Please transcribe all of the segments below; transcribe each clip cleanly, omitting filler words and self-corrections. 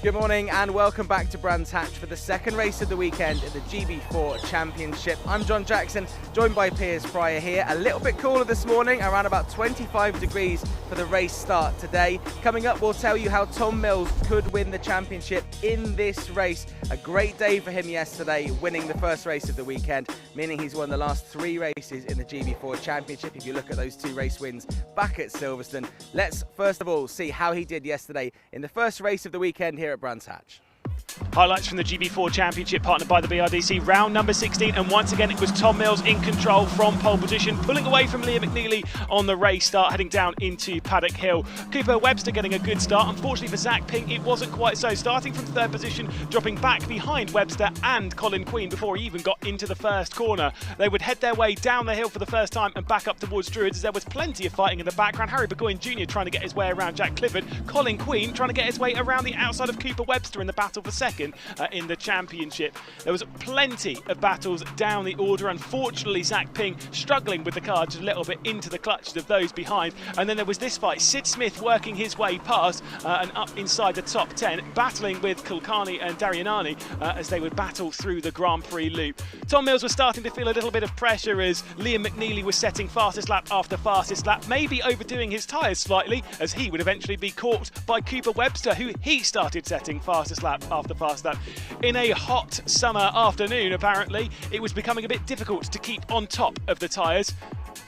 Good morning and welcome back to Brands Hatch for the second race of the weekend in the GB4 Championship. I'm John Jackson, joined by Piers Pryor here. A little bit cooler this morning, around about 25 degrees for the race start today. Coming up, we'll tell you how Tom Mills could win the championship in this race. A great day for him yesterday, winning the first race of the weekend, meaning he's won the last 3 races in the GB4 Championship. If you look at those 2 race wins back at Silverstone, let's first of all see how he did yesterday in the first race of the weekend here at Brands Hatch. Highlights from the GB4 Championship, partnered by the BRDC, round number 16, and once again it was Tom Mills in control from pole position, pulling away from Liam McNeely on the race start, heading down into Paddock Hill. Cooper Webster getting a good start. Unfortunately for Zach Ping, it wasn't quite so. Starting from 3rd position, dropping back behind Webster and Colin Queen before he even got into the first corner. They would head their way down the hill for the first time and back up towards Druids, as there was plenty of fighting in the background. Harry Burgoyne Jr. trying to get his way around Jack Clifford. Colin Queen trying to get his way around the outside of Cooper Webster in the battle for second in the championship. There was plenty of battles down the order. Unfortunately, Zach Ping struggling with the car just a little bit into the clutches of those behind. And then there was this fight, Sid Smith working his way past and up inside the top 10, battling with Kulkarni and Darianani as they would battle through the Grand Prix loop. Tom Mills was starting to feel a little bit of pressure as Liam McNeely was setting fastest lap after fastest lap, maybe overdoing his tyres slightly, as he would eventually be caught by Cooper Webster, who he started setting fastest lap after fast lap. In a hot summer afternoon, apparently, it was becoming a bit difficult to keep on top of the tyres.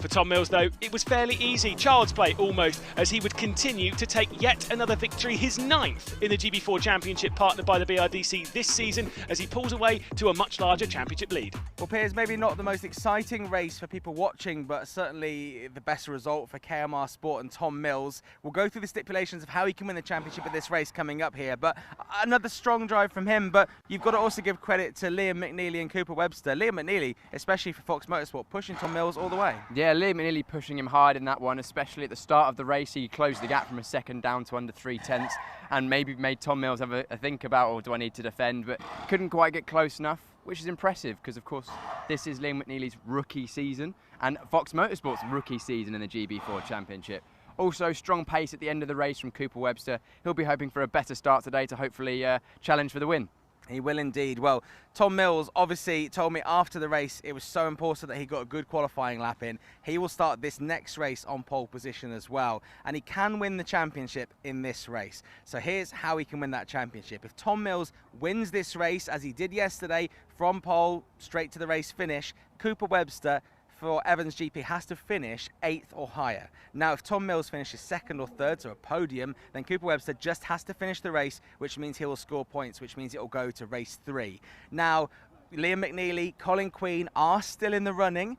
For Tom Mills, though, it was fairly easy, child's play almost, as he would continue to take yet another victory, his 9th in the GB4 Championship, partnered by the BRDC this season, as he pulls away to a much larger championship lead. Well, Piers, maybe not the most exciting race for people watching, but certainly the best result for KMR Sport and Tom Mills. We'll go through the stipulations of how he can win the championship at this race coming up here, but another strong drive from him. But you've got to also give credit to Liam McNeely and Cooper Webster. Liam McNeely, especially for Fox Motorsport, pushing Tom Mills all the way. Yeah, Liam McNeely pushing him hard in that one, especially at the start of the race. He closed the gap from a second down to under 3/10 and maybe made Tom Mills have a think about, or do I need to defend, but couldn't quite get close enough, which is impressive because, of course, this is Liam McNeely's rookie season and Fox Motorsport's rookie season in the GB4 Championship. Also, strong pace at the end of the race from Cooper Webster. He'll be hoping for a better start today to hopefully challenge for the win. He will indeed. Well, Tom Mills obviously told me after the race it was so important that he got a good qualifying lap in. He will start this next race on pole position as well, and he can win the championship in this race. So here's how he can win that championship. If Tom Mills wins this race, as he did yesterday, from pole straight to the race finish, Cooper Webster for Evans GP has to finish 8th or higher. Now, if Tom Mills finishes 2nd or 3rd, so a podium, then Cooper Webster just has to finish the race, which means he will score points, which means it will go to race 3. Now, Liam McNeely, Colin Queen are still in the running.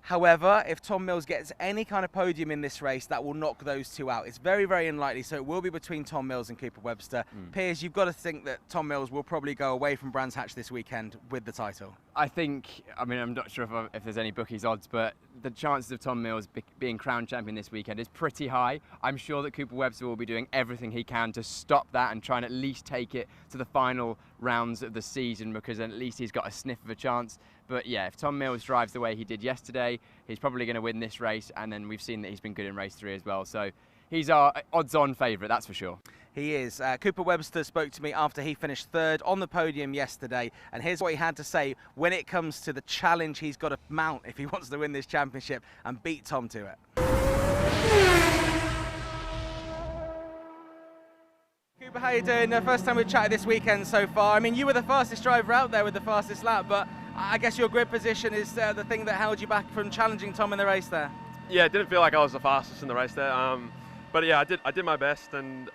However, if Tom Mills gets any kind of podium in this race, that will knock those 2 out. It's very, very unlikely, so it will be between Tom Mills and Cooper Webster. Piers, you've got to think that Tom Mills will probably go away from Brands Hatch this weekend with the title. I'm not sure if there's any bookies odds, but the chances of Tom Mills being crowned champion this weekend is pretty high. I'm sure that Cooper Webster will be doing everything he can to stop that and try and at least take it to the final rounds of the season, because at least he's got a sniff of a chance. But yeah, if Tom Mills drives the way he did yesterday, he's probably going to win this race, and then we've seen that he's been good in race 3 as well. So he's our odds-on favourite, that's for sure. He is. Cooper Webster spoke to me after he finished 3rd on the podium yesterday, and here's what he had to say when it comes to the challenge he's got to mount if he wants to win this championship and beat Tom to it. Cooper, how you doing? First time we've chatted this weekend so far. I mean, you were the fastest driver out there with the fastest lap, but I guess your grid position is the thing that held you back from challenging Tom in the race there. Yeah, it didn't feel like I was the fastest in the race there. But yeah, I did my best and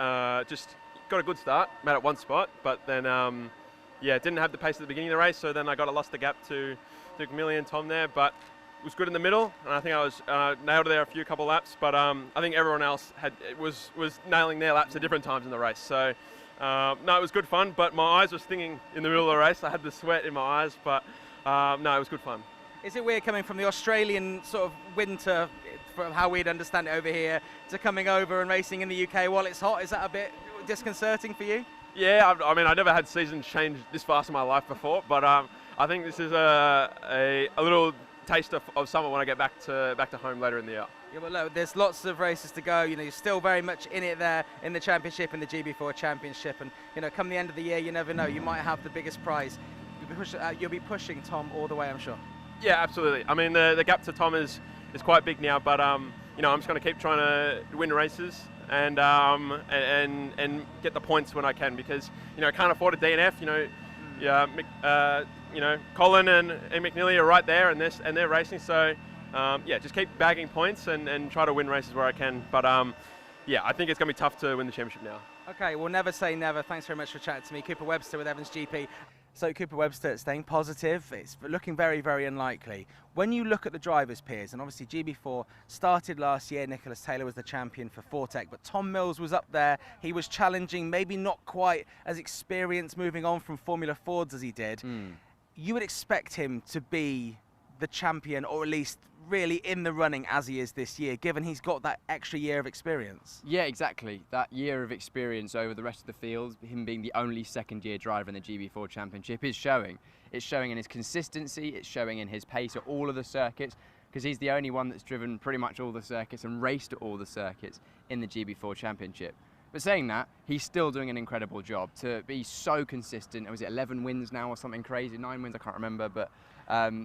just got a good start. Made it 1 spot, but then didn't have the pace at the beginning of the race. So then I lost the gap to Camille and Tom there, but was good in the middle, and I think I was nailed there a couple laps. But I think everyone else was nailing their laps at different times in the race. So no, it was good fun. But my eyes were stinging in the middle of the race. I had the sweat in my eyes, but no, it was good fun. Is it weird coming from the Australian sort of winter, from how we'd understand it over here, to coming over and racing in the UK while it's hot? Is that a bit disconcerting for you? Yeah, I mean, I never had seasons change this fast in my life before, but I think this is a little taste of summer when I get back to home later in the year. Yeah, well, look, there's lots of races to go. You know, you're still very much in it there in the championship, in the GB4 Championship, and you know, come the end of the year, you never know. You might have the biggest prize. You'll be pushing Tom all the way, I'm sure. Yeah, absolutely. I mean, the gap to Tom is quite big now, but you know, I'm just going to keep trying to win races and get the points when I can, because you know, I can't afford a DNF. You know, you know, Colin and McNeely are right there, and they're racing. So yeah, just keep bagging points and try to win races where I can. But yeah, I think it's going to be tough to win the championship now. Okay, well, never say never. Thanks very much for chatting to me. Cooper Webster with Evans GP. So Cooper Webster staying positive, it's looking very, very unlikely. When you look at the drivers' peers, and obviously GB4 started last year, Nicholas Taylor was the champion for Fortec, but Tom Mills was up there. He was challenging, maybe not quite as experienced moving on from Formula Fords as he did. You would expect him to be the champion, or at least really in the running as he is this year, given he's got that extra year of experience. Yeah, exactly. That year of experience over the rest of the field, him being the only second-year driver in the GB4 Championship, is showing. It's showing in his consistency, it's showing in his pace at all of the circuits, because he's the only one that's driven pretty much all the circuits and raced at all the circuits in the GB4 Championship. But saying that, he's still doing an incredible job to be so consistent. Was it 11 wins now or something crazy? 9 wins, I can't remember, but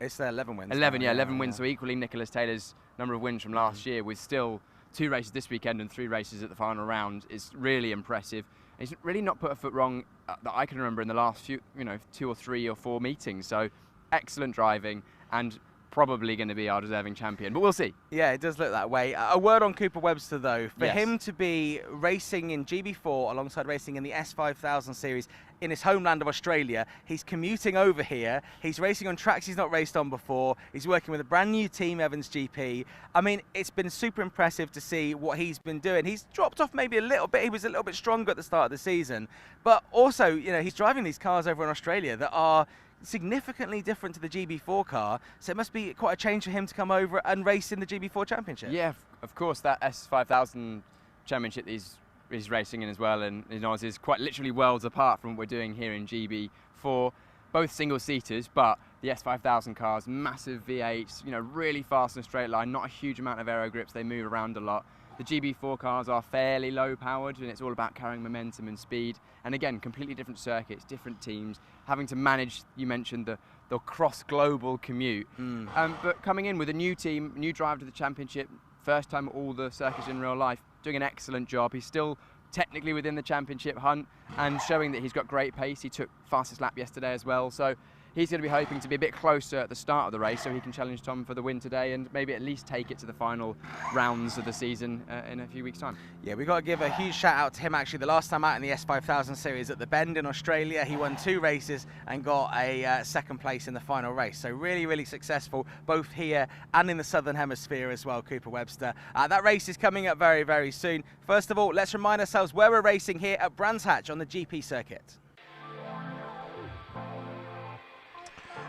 it's 11 wins. 11, yeah, 11 wins, so equaling Nicholas Taylor's number of wins from last year, with still 2 races this weekend and 3 races at the final round, is really impressive. And he's really not put a foot wrong that I can remember in the last few, 2 or 3 or 4 meetings. So excellent driving, and probably going to be our deserving champion, but we'll see. Yeah, it does look that way. A word on Cooper Webster, though. For him to be racing in GB4 alongside racing in the S5000 series in his homeland of Australia, he's commuting over here, he's racing on tracks he's not raced on before, he's working with a brand new team, Evans GP. I mean, it's been super impressive to see what he's been doing. He's dropped off maybe a little bit, he was a little bit stronger at the start of the season, but also, you know, he's driving these cars over in Australia that are significantly different to the GB4 car, so it must be quite a change for him to come over and race in the GB4 Championship. Yeah, of course, that S5000 Championship he's racing in as well, and is quite literally worlds apart from what we're doing here in GB4. Both single-seaters, but the S5000 cars, massive V8s, really fast in a straight line, not a huge amount of aero grips, they move around a lot. The GB4 cars are fairly low-powered, and it's all about carrying momentum and speed. And again, completely different circuits, different teams, having to manage, you mentioned, the cross-global commute. But coming in with a new team, new driver to the championship, first time at all the circuits in real life, doing an excellent job. He's still technically within the championship hunt and showing that he's got great pace. He took fastest lap yesterday as well. So he's going to be hoping to be a bit closer at the start of the race so he can challenge Tom for the win today and maybe at least take it to the final rounds of the season in a few weeks' time. Yeah, we've got to give a huge shout out to him actually. The last time out in the S5000 series at the Bend in Australia, he won 2 races and got a second place in the final race. So really, really successful both here and in the Southern Hemisphere as well, Cooper Webster. That race is coming up very, very soon. First of all, let's remind ourselves where we're racing here at Brands Hatch on the GP circuit.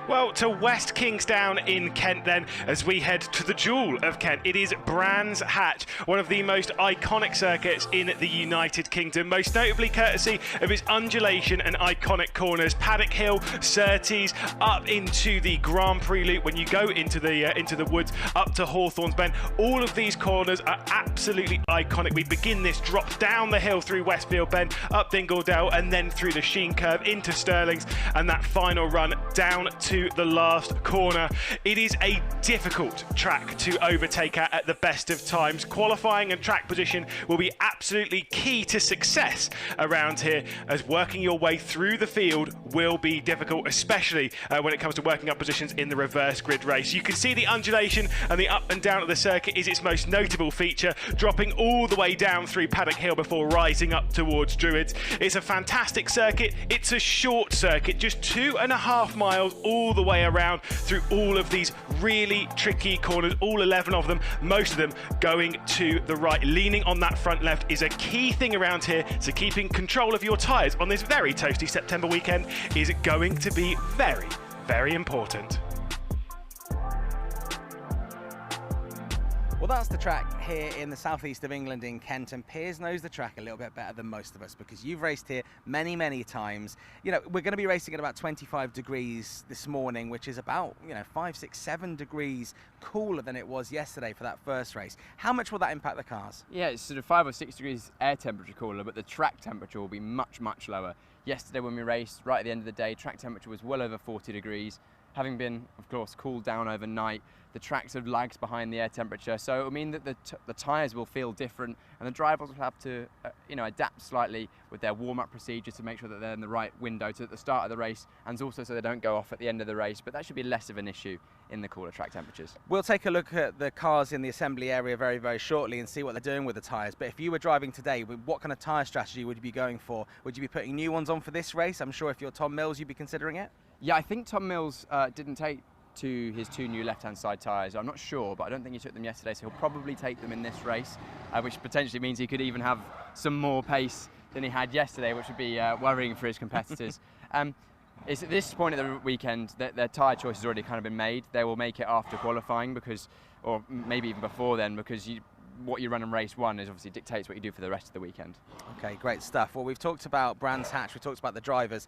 Well, to West Kingsdown in Kent then, as we head to the jewel of Kent. It is Brands Hatch, one of the most iconic circuits in the United Kingdom, most notably courtesy of its undulation and iconic corners. Paddock Hill, Surtees, up into the Grand Prix loop when you go into the woods, up to Hawthorne's Bend. All of these corners are absolutely iconic. We begin this drop down the hill through Westfield Bend, up Dingledale, and then through the Sheen Curve into Stirlings, and that final run down to the last corner. It is a difficult track to overtake at the best of times. Qualifying and track position will be absolutely key to success around here, as working your way through the field will be difficult, especially when it comes to working up positions in the reverse grid race. You can see the undulation and the up and down of the circuit is its most notable feature, dropping all the way down through Paddock Hill before rising up towards Druids. It's a fantastic circuit. It's a short circuit, just 2.5 miles all the way around through all of these really tricky corners, all 11 of them, most of them going to the right. Leaning on that front left is a key thing around here, so keeping control of your tyres on this very toasty September weekend is going to be very, very important. Well, that's the track here in the southeast of England in Kent, and Piers knows the track a little bit better than most of us because you've raced here many, many times. You know, we're going to be racing at about 25 degrees this morning, which is about, 5, 6, 7 degrees cooler than it was yesterday for that first race. How much will that impact the cars? Yeah, it's sort of 5 or 6 degrees air temperature cooler, but the track temperature will be much, much lower. Yesterday when we raced, right at the end of the day, track temperature was well over 40 degrees. Having been, of course, cooled down overnight, the track sort of lags behind the air temperature, so it will mean that the tyres will feel different, and the drivers will have to, adapt slightly with their warm-up procedure to make sure that they're in the right window to at the start of the race, and also so they don't go off at the end of the race. But that should be less of an issue in the cooler track temperatures. We'll take a look at the cars in the assembly area very, very shortly and see what they're doing with the tyres. But if you were driving today, what kind of tyre strategy would you be going for? Would you be putting new ones on for this race? I'm sure if you're Tom Mills, you'd be considering it. Yeah, I think Tom Mills didn't take his 2 new left-hand side tyres. I'm not sure, but I don't think he took them yesterday, so he'll probably take them in this race, which potentially means he could even have some more pace than he had yesterday, which would be worrying for his competitors. It's at this point of the weekend that their tyre choice has already kind of been made. They will make it after qualifying or maybe even before then, because what you run in race 1 is obviously dictates what you do for the rest of the weekend. Okay, great stuff. Well, we've talked about Brands Hatch, we've talked about the drivers.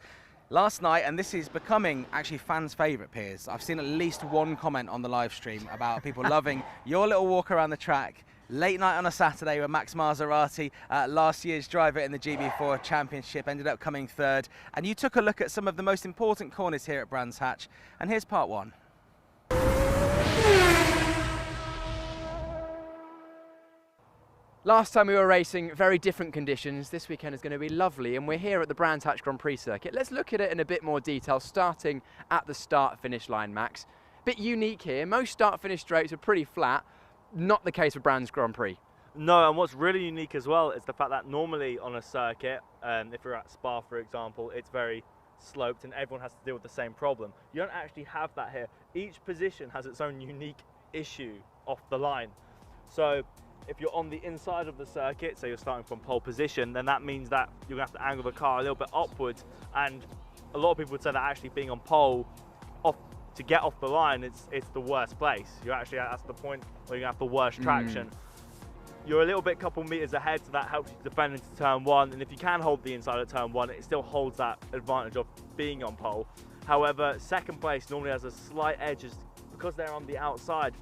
Last night, and this is becoming actually fans' favourite, Piers, I've seen at least one comment on the live stream about people loving your little walk around the track. Late night on a Saturday with Max Maserati, last year's driver in the GB4 Championship, ended up coming 3rd. And you took a look at some of the most important corners here at Brands Hatch. And here's part 1. Last time we were racing, very different conditions. This weekend is going to be lovely, and we're here at the Brands Hatch Grand Prix circuit. Let's look at it in a bit more detail, starting at the start-finish line, Max. Bit unique here. Most start-finish straights are pretty flat. Not the case for Brands Grand Prix. No, and what's really unique as well is the fact that normally on a circuit, if you're at Spa, for example, it's very sloped and everyone has to deal with the same problem. You don't actually have that here. Each position has its own unique issue off the line. So if you're on the inside of the circuit, so you're starting from pole position, then that means that you're going to have to angle the car a little bit upwards, and a lot of people would say that actually being on pole to get off the line, it's the worst place. You're actually that's the point where you have the worst traction. You're a little bit couple meters ahead, so that helps you defend into turn 1, and if you can hold the inside of turn 1, it still holds that advantage of being on pole. However, second place normally has a slight edge, because they're on the outside.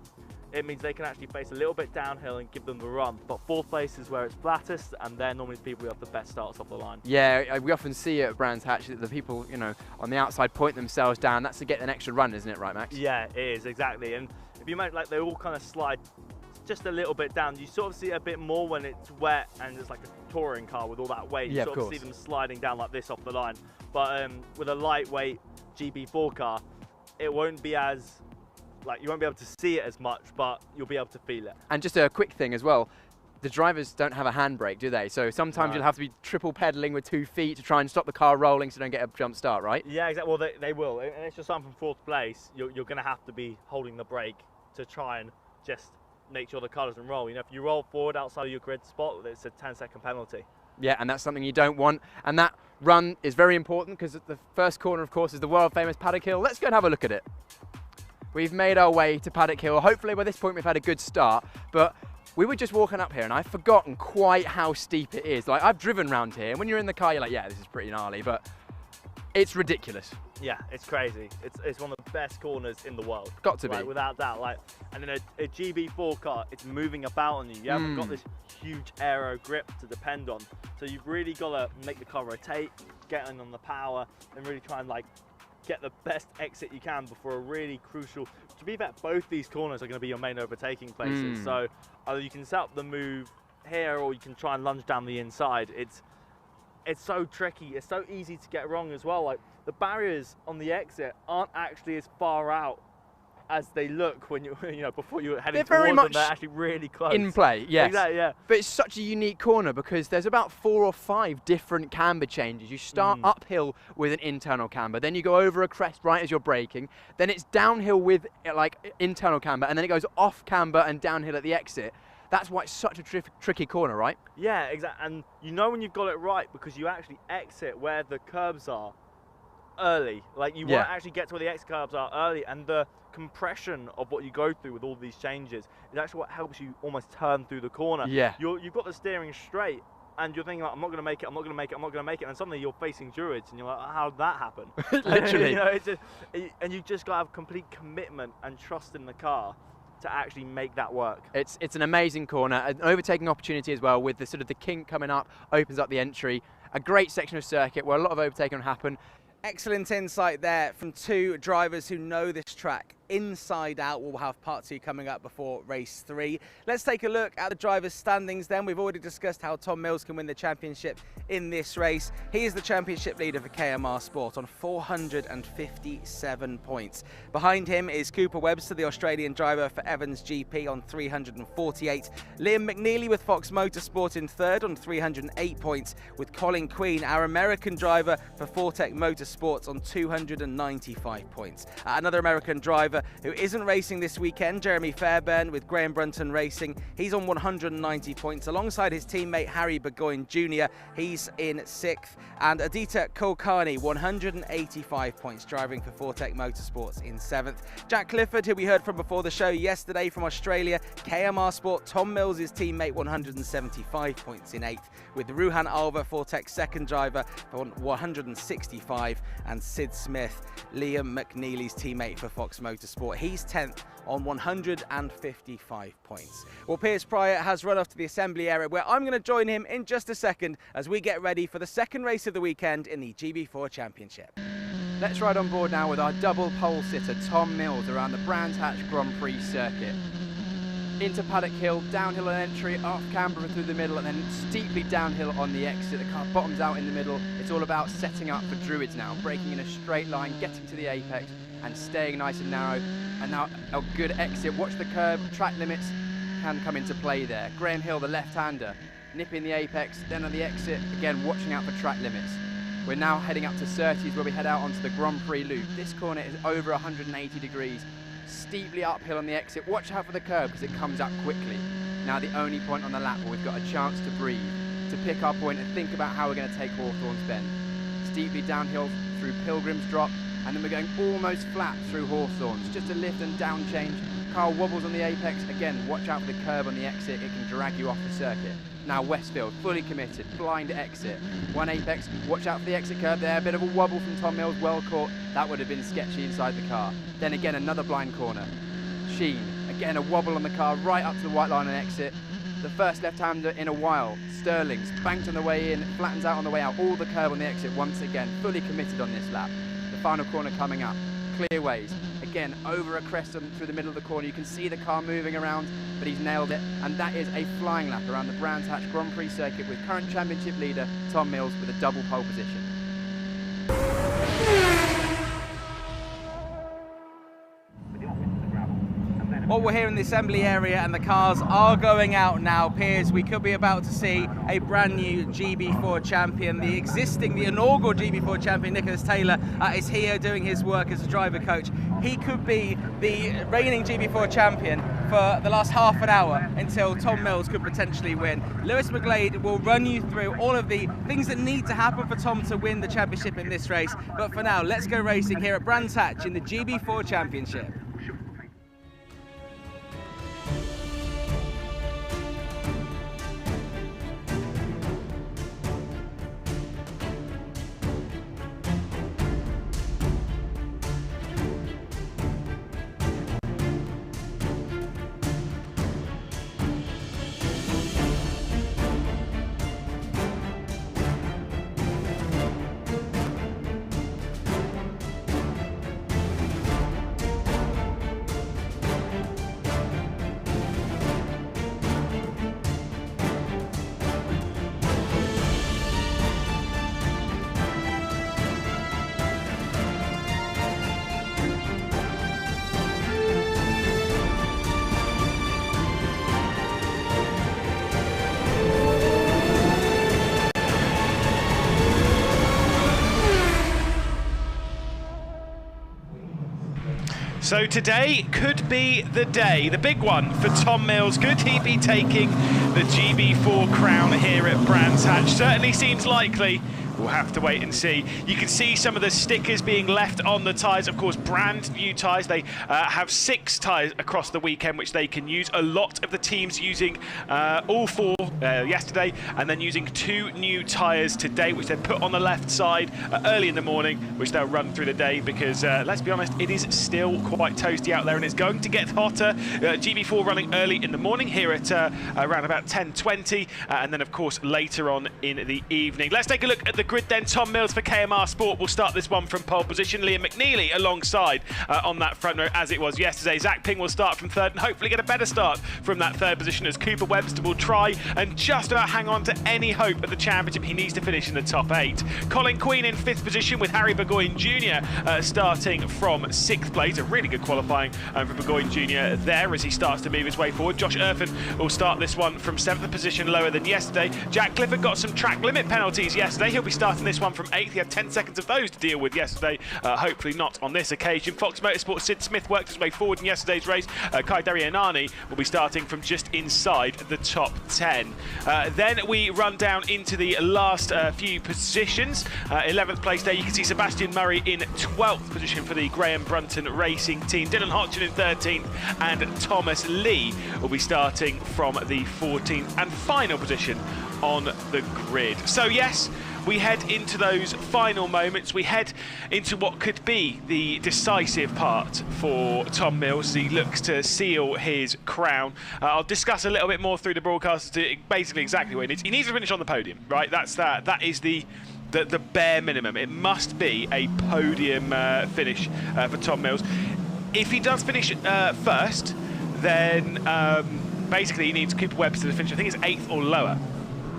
It means they can actually face a little bit downhill and give them the run. But 4th place is where it's flattest, and they're normally the people who have the best starts off the line. Yeah, we often see at Brands Hatch that the people, on the outside point themselves down. That's to get an extra run, isn't it, right, Max? Yeah, it is, exactly. And if you make, they all kind of slide just a little bit down. You sort of see it a bit more when it's wet and there's like a touring car with all that weight. You sort of see them sliding down like this off the line. But with a lightweight GB4 car, it won't be as you won't be able to see it as much, but you'll be able to feel it. And just a quick thing as well, the drivers don't have a handbrake, do they? So sometimes you'll have to be triple pedaling with 2 feet to try and stop the car rolling so you don't get a jump start, right? Yeah, exactly. Well, they will. And it's just something from 4th place, you're going to have to be holding the brake to try and just make sure the car doesn't roll. If you roll forward outside of your grid spot, it's a 10-second penalty. Yeah, and that's something you don't want. And that run is very important because the first corner, of course, is the world-famous Paddock Hill. Let's go and have a look at it. We've made our way to Paddock Hill. Hopefully by this point we've had a good start, but we were just walking up here and I've forgotten quite how steep it is. I've driven round here, and when you're in the car, you're like, yeah, this is pretty gnarly, but it's ridiculous. Yeah, it's crazy. It's one of the best corners in the world. Got to be. Without doubt. And in a GB4 car, it's moving about on you. You haven't got this huge aero grip to depend on. So you've really got to make the car rotate, get in on the power, and really try and get the best exit you can before a really crucial. To be fair, both these corners are going to be your main overtaking places. So either you can set up the move here, or you can try and lunge down the inside. It's so tricky. It's so easy to get wrong as well. The barriers on the exit aren't actually as far out as they look when before you're heading towards them. They're actually really close. In play, yes. Exactly, yeah. But it's such a unique corner because there's about 4 or 5 different camber changes. You start uphill with an internal camber, then you go over a crest right as you're braking, then it's downhill with internal camber, and then it goes off camber and downhill at the exit. That's why it's such a tricky corner, right? Yeah, exactly. And when you've got it right because you actually exit where the curbs are early. Like, you want to actually get to where the exit curbs are early, and the compression of what you go through with all these changes is actually what helps you almost turn through the corner. Yeah. You've got the steering straight, and you're thinking, like, I'm not going to make it, I'm not going to make it, I'm not going to make it, and suddenly you're facing Druids, and you're like, how did that happen? Literally. You know, it's just, and you just got to have complete commitment and trust in the car to actually make that work. It's an amazing corner, an overtaking opportunity as well, with the sort of the kink coming up, opens up the entry. A great section of circuit where a lot of overtaking will happen. Excellent insight there from two drivers who know this track inside out. We'll have part 2 coming up before race 3. Let's take a look at the drivers' standings then. We've already discussed how Tom Mills can win the championship in this race. He is the championship leader for KMR Sport on 457 points. Behind him is Cooper Webster, the Australian driver for Evans GP, on 348. Liam McNeely with Fox Motorsport in third on 308 points, with Colin Queen, our American driver for Fortec Motorsports, on 295 points. Another American driver who isn't racing this weekend, Jeremy Fairbairn with Graham Brunton Racing, he's on 190 points alongside his teammate Harry Burgoyne Jr. He's in 6th, and Aditya Kulkarni, 185 points, driving for Fortec Motorsports, in 7th. Jack Clifford, who we heard from before the show yesterday from Australia, KMR Sport, Tom Mills' teammate, 175 points, in 8th, with Ruhan Alva, Fortec's second driver, on 165, and Sid Smith, Liam McNeely's teammate for Fox Motorsport, he's 10th on 155 points. Well, Piers Pryor has run off to the assembly area, where I'm going to join him in just a second as we get ready for the second race of the weekend in the GB4 Championship. Let's ride on board now with our double pole sitter, Tom Mills, around the Brands Hatch Grand Prix circuit. Into Paddock Hill, downhill on entry, off Canberra through the middle, and then steeply downhill on the exit. The car bottoms out in the middle. It's all about setting up for Druids now, braking in a straight line, getting to the apex, and staying nice and narrow. And now a good exit. Watch the curb, track limits can come into play there. Graham Hill, the left-hander, nipping the apex, then on the exit, again watching out for track limits. We're now heading up to Surtees, where we head out onto the Grand Prix loop. This corner is over 180 degrees. Steeply uphill on the exit. Watch out for the curb because it comes up quickly. Now the only point on the lap where we've got a chance to breathe, to pick our point and think about how we're going to take Hawthorns Bend. Steeply downhill through Pilgrim's Drop, and then we're going almost flat through Hawthorns. Just a lift and down change. Car wobbles on the apex. Again, watch out for the curb on the exit. It can drag you off the circuit. Now Westfield, fully committed, blind exit. One apex, watch out for the exit curb there. A bit of a wobble from Tom Mills, well caught. That would have been sketchy inside the car. Then again, another blind corner. Sheen, again a wobble on the car, right up to the white line and exit. The first left-hander in a while. Sterling's banked on the way in, flattens out on the way out. All the curb on the exit once again, fully committed on this lap. The final corner coming up. Clear ways. Again, over a crest through the middle of the corner. You can see the car moving around, but he's nailed it. And that is a flying lap around the Brands Hatch Grand Prix circuit with current championship leader Tom Mills with a double pole position. Well, we're here in the assembly area and the cars are going out now. Piers, we could be about to see a brand new GB4 champion. The inaugural GB4 champion, Nicholas Taylor, is here doing his work as a driver coach. He could be the reigning GB4 champion for the last half an hour until Tom Mills could potentially win. Lewis McGlade will run you through all of the things that need to happen for Tom to win the championship in this race. But for now, let's go racing here at Brands Hatch in the GB4 Championship. So today could be the day, the big one for Tom Mills. Could he be taking the GB4 crown here at Brands Hatch? Certainly seems likely We'll have to wait and see. You can see some of the stickers being left on the tyres. Of course, brand new tyres. They have 6 tyres across the weekend, which they can use. A lot of the teams using all 4 yesterday, and then using 2 new tyres today, which they put on the left side early in the morning, which they'll run through the day because, let's be honest, it is still quite toasty out there, and it's going to get hotter. GB4 running early in the morning here at around about 10:20, and then, of course, later on in the evening. Let's take a look at the grid then. Tom Mills for KMR Sport will start this one from pole position. Liam McNeely alongside on that front row as it was yesterday. Zach Ping will start from 3rd and hopefully get a better start from that 3rd position as Cooper Webster will try and just about hang on to any hope at the championship. He needs to finish in the top 8. Colin Queen in 5th position with Harry Burgoyne Jr. Starting from 6th place. A really good qualifying for Burgoyne Jr. there as he starts to move his way forward. Josh Erfan will start this one from 7th position, lower than yesterday. Jack Clifford got some track limit penalties yesterday. He'll be starting this one from 8th. He had 10 seconds of those to deal with yesterday. Hopefully not on this occasion. Fox Motorsport Sid Smith worked his way forward in yesterday's race. Kai Darianani will be starting from just inside the top 10. Then we run down into the last few positions. 11th place there, you can see Sebastian Murray in 12th position for the Graham Brunton Racing Team. Dylan Hodgson in 13th, and Thomas Lee will be starting from the 14th and final position on the grid. So yes, we head into those final moments. We head into what could be the decisive part for Tom Mills as he looks to seal his crown. I'll discuss a little bit more through the broadcast as to basically exactly what he needs. He needs to finish on the podium, right? That is the bare minimum. It must be a podium finish for Tom Mills. If he does finish first, then basically he needs Cooper Webster to finish, I think it's 8th or lower,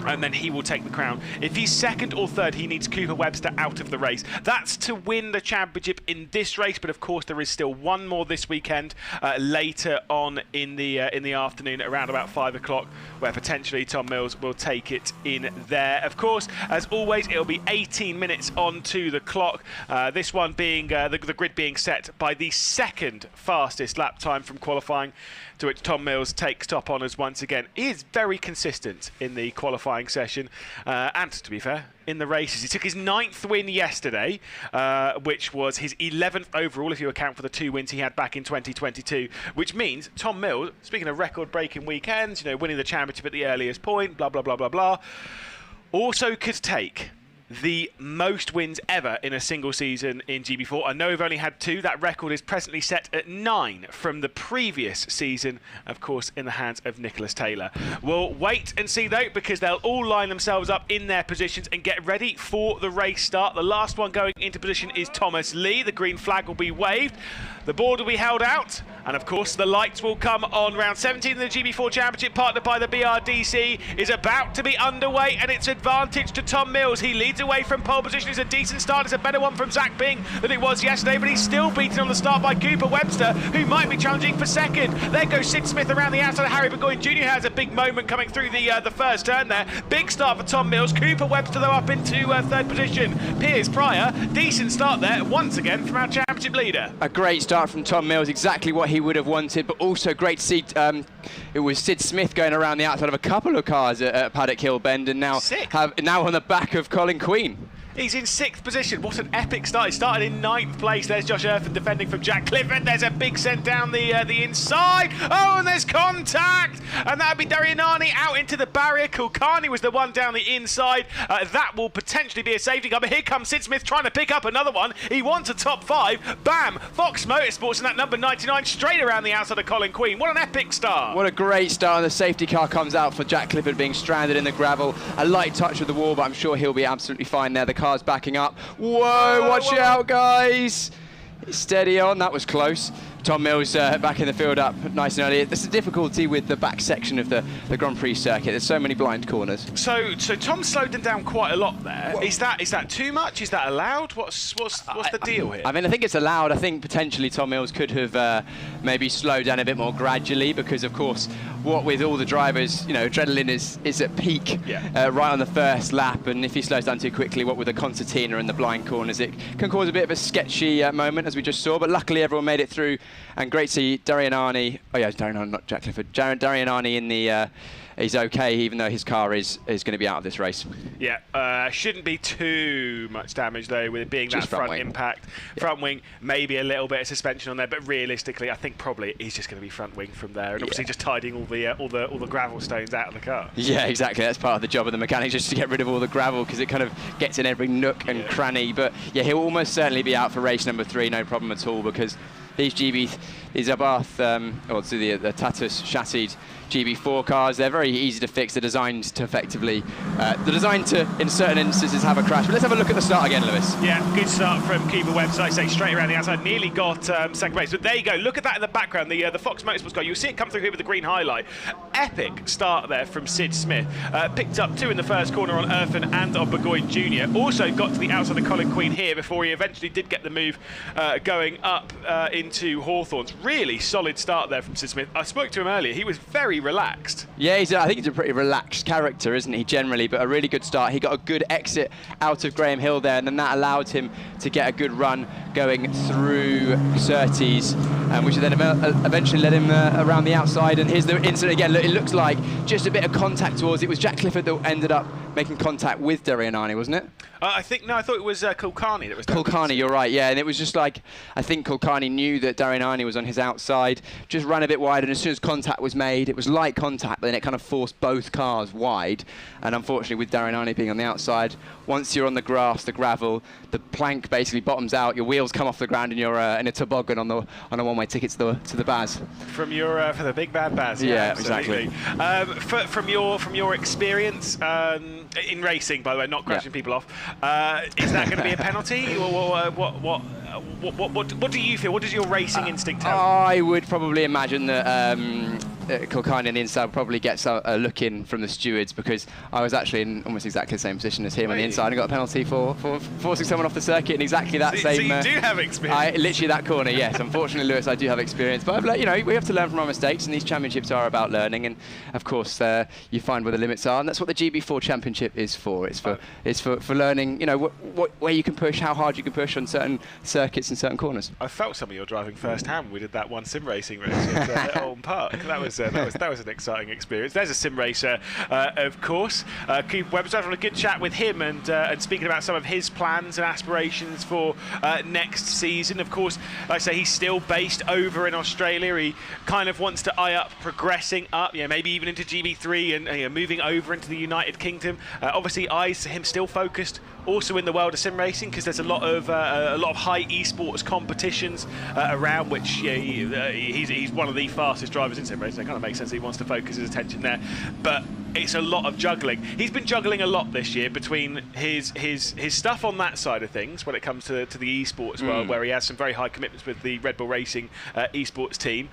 and then he will take the crown. If he's 2nd or 3rd, he needs Cooper Webster out of the race. That's to win the championship in this race, but of course there is still one more this weekend later on in the afternoon around about 5 o'clock, where potentially Tom Mills will take it in there. Of course, as always, it'll be 18 minutes onto the clock. This one being the grid being set by the 2nd fastest lap time from qualifying, to which Tom Mills takes top honours once again. He is very consistent in the qualifying session, and to be fair, in the races. He took his 9th win yesterday, which was his 11th overall, if you account for the 2 wins he had back in 2022, which means Tom Mills, speaking of record-breaking weekends, you know, winning the championship at the earliest point, blah, blah, blah, blah, blah, also could take the most wins ever in a single season in GB4. I know we've only had 2. That record is presently set at 9 from the previous season, of course, in the hands of Nicholas Taylor. We'll wait and see, though, because they'll all line themselves up in their positions and get ready for the race start. The last one going into position is Thomas Lee. The green flag will be waved. The board will be held out, and of course the lights will come on. Round 17 of the GB4 Championship, partnered by the BRDC, is about to be underway, and it's advantage to Tom Mills. He leads away from pole position. It's a decent start. It's a better one from Zach Ping than it was yesterday, but he's still beaten on the start by Cooper Webster, who might be challenging for 2nd. There goes Sid Smith around the outside. Harry Burgoyne Jr. has a big moment coming through the first turn there. Big start for Tom Mills. Cooper Webster, though, up into 3rd position. Piers Pryor, decent start there once again from our championship leader. A great start from Tom Mills, exactly what he would have wanted, but also great to see it was Sid Smith going around the outside of a couple of cars at Paddock Hill Bend, and now on the back of Colin Queen. He's in 6th position. What an epic start. He started in 9th place. There's Josh Erfan defending from Jack Clifford. There's a big send down the inside. Oh, and there's contact. And that'll be Darianani out into the barrier. Kulkarni was the one down the inside. That will potentially be a safety car. But here comes Sid Smith trying to pick up another one. He wants a top 5. Bam! Fox Motorsports in that number 99 straight around the outside of Colin Queen. What an epic start. What a great start. And the safety car comes out for Jack Clifford being stranded in the gravel. A light touch with the wall, but I'm sure he'll be absolutely fine there. The car's backing up. Whoa, watch out, guys. Steady on, that was close. Tom Mills back in the field up nice and early. There's a difficulty with the back section of the Grand Prix circuit. There's so many blind corners. So Tom slowed them down quite a lot there. Well, is that too much? Is that allowed? What's the deal here? I mean, I think it's allowed. I think potentially Tom Mills could have maybe slowed down a bit more gradually, because of course, what with all the drivers, you know, adrenaline is at peak right on the first lap, and if he slows down too quickly, what with the concertina and the blind corners, it can cause a bit of a sketchy moment, as we just saw. But luckily, everyone made it through. And great to see Darianani, not Jack Clifford, Darianani in the he's okay, even though his car is going to be out of this race. Yeah, shouldn't be too much damage though, with it being Just that front wing. impact. Front wing, maybe a little bit of suspension on there, but realistically, I think probably he's just going to be front wing from there, and obviously just tidying all the gravel stones out of the car. Yeah, exactly. That's part of the job of the mechanics, just to get rid of all the gravel, because it kind of gets in every nook and cranny. But yeah, he'll almost certainly be out for race number 3, no problem at all, because these Abarth, or the Tatus chassis GB4 cars, they're very easy to fix. They're designed to effectively, in certain instances, have a crash. But let's have a look at the start again, Lewis. Yeah, good start from Cooper website, say straight around the outside, nearly got second place. But there you go, look at that in the background, the Fox Motorsports car. You'll see it come through here with the green highlight. Epic start there from Sid Smith. Picked up 2 in the first corner on Irfan and on Burgoyne Jr. Also got to the outside of Colin Queen here before he eventually did get the move going up into Hawthorns. Really solid start there from Sid Smith. I spoke to him earlier, he was very relaxed. Yeah, I think he's a pretty relaxed character, isn't he, generally, but a really good start. He got a good exit out of Graham Hill there, and then that allowed him to get a good run going through Surtees, which then eventually led him around the outside. And here's the incident again. Look, it looks like just a bit of contact towards it. Was Jack Clifford that ended up making contact with Darianani, wasn't it? I thought it was Kulkarni that was down. Kulkarni, you're right, yeah, and it was just like, I think Kulkarni knew that Darianani was on his outside, just ran a bit wide, and as soon as contact was made, it was light contact, but then it kind of forced both cars wide, and unfortunately with Darianani being on the outside, once you're on the grass, the gravel, the plank basically bottoms out, your wheels come off the ground, and you're in a toboggan on a one-way ticket to the Baz. From for the big bad Baz. Yeah, exactly. From your experience in racing, by the way, not crashing people off, is that going to be a penalty, or what do you feel? What does your racing instinct tell you? I would probably imagine that Kulkarni on the inside probably gets a look in from the stewards, because I was actually in almost exactly the same position as him on the inside and got a penalty for forcing someone off the circuit in exactly that same. So you do have experience. Literally that corner, yes. Unfortunately, Lewis, I do have experience, but we have to learn from our mistakes, and these championships are about learning. And of course, you find where the limits are, and that's what the GB4 Championship is for. It's for learning. Where you can push, how hard you can push on certain circuits and certain corners. I felt some of your driving firsthand. We did that one sim racing race at Oldham Park. That was an exciting experience. There's a sim racer, of course. Cooper Webster, having a good chat with him and speaking about some of his plans and aspirations for next season. Of course, like I say, he's still based over in Australia. He kind of wants to eye up progressing up, maybe even into GB3 and moving over into the United Kingdom. Obviously, eyes him still focused also in the world of sim racing, because there's a lot of high esports competitions around, which he's one of the fastest drivers in sim racing. It kind of makes sense that he wants to focus his attention there, but it's a lot of juggling. He's been juggling a lot this year between his stuff on that side of things when it comes to the esports world, where he has some very high commitments with the Red Bull Racing esports team,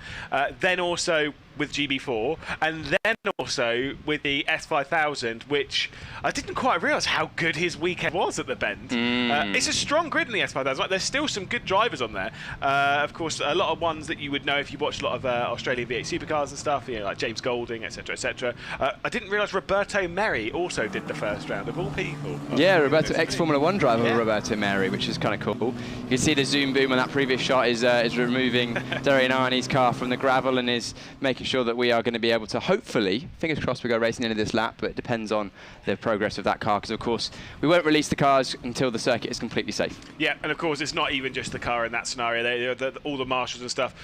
then also with GB4, and then also with the S5000, which I didn't quite realise how good his weekend was at the Bend. It's a strong grid in the S5000. Like, there's still some good drivers on there. Of course, a lot of ones that you would know if you watched a lot of Australian V8 supercars and stuff, like James Golding, etc., etc. I didn't realise Roberto Merri also did the first round, of all people. Yeah, Roberto, ex-Formula 1 driver Roberto Merri, which is kind of cool. You can see the zoom boom on that previous shot is removing Darianani's car from the gravel and is making sure that we are going to be able to, hopefully, fingers crossed, we go racing into this lap, but it depends on the progress of that car, because of course we won't release the cars until the circuit is completely safe. Yeah, and of course it's not even just the car in that scenario. All the marshals and stuff.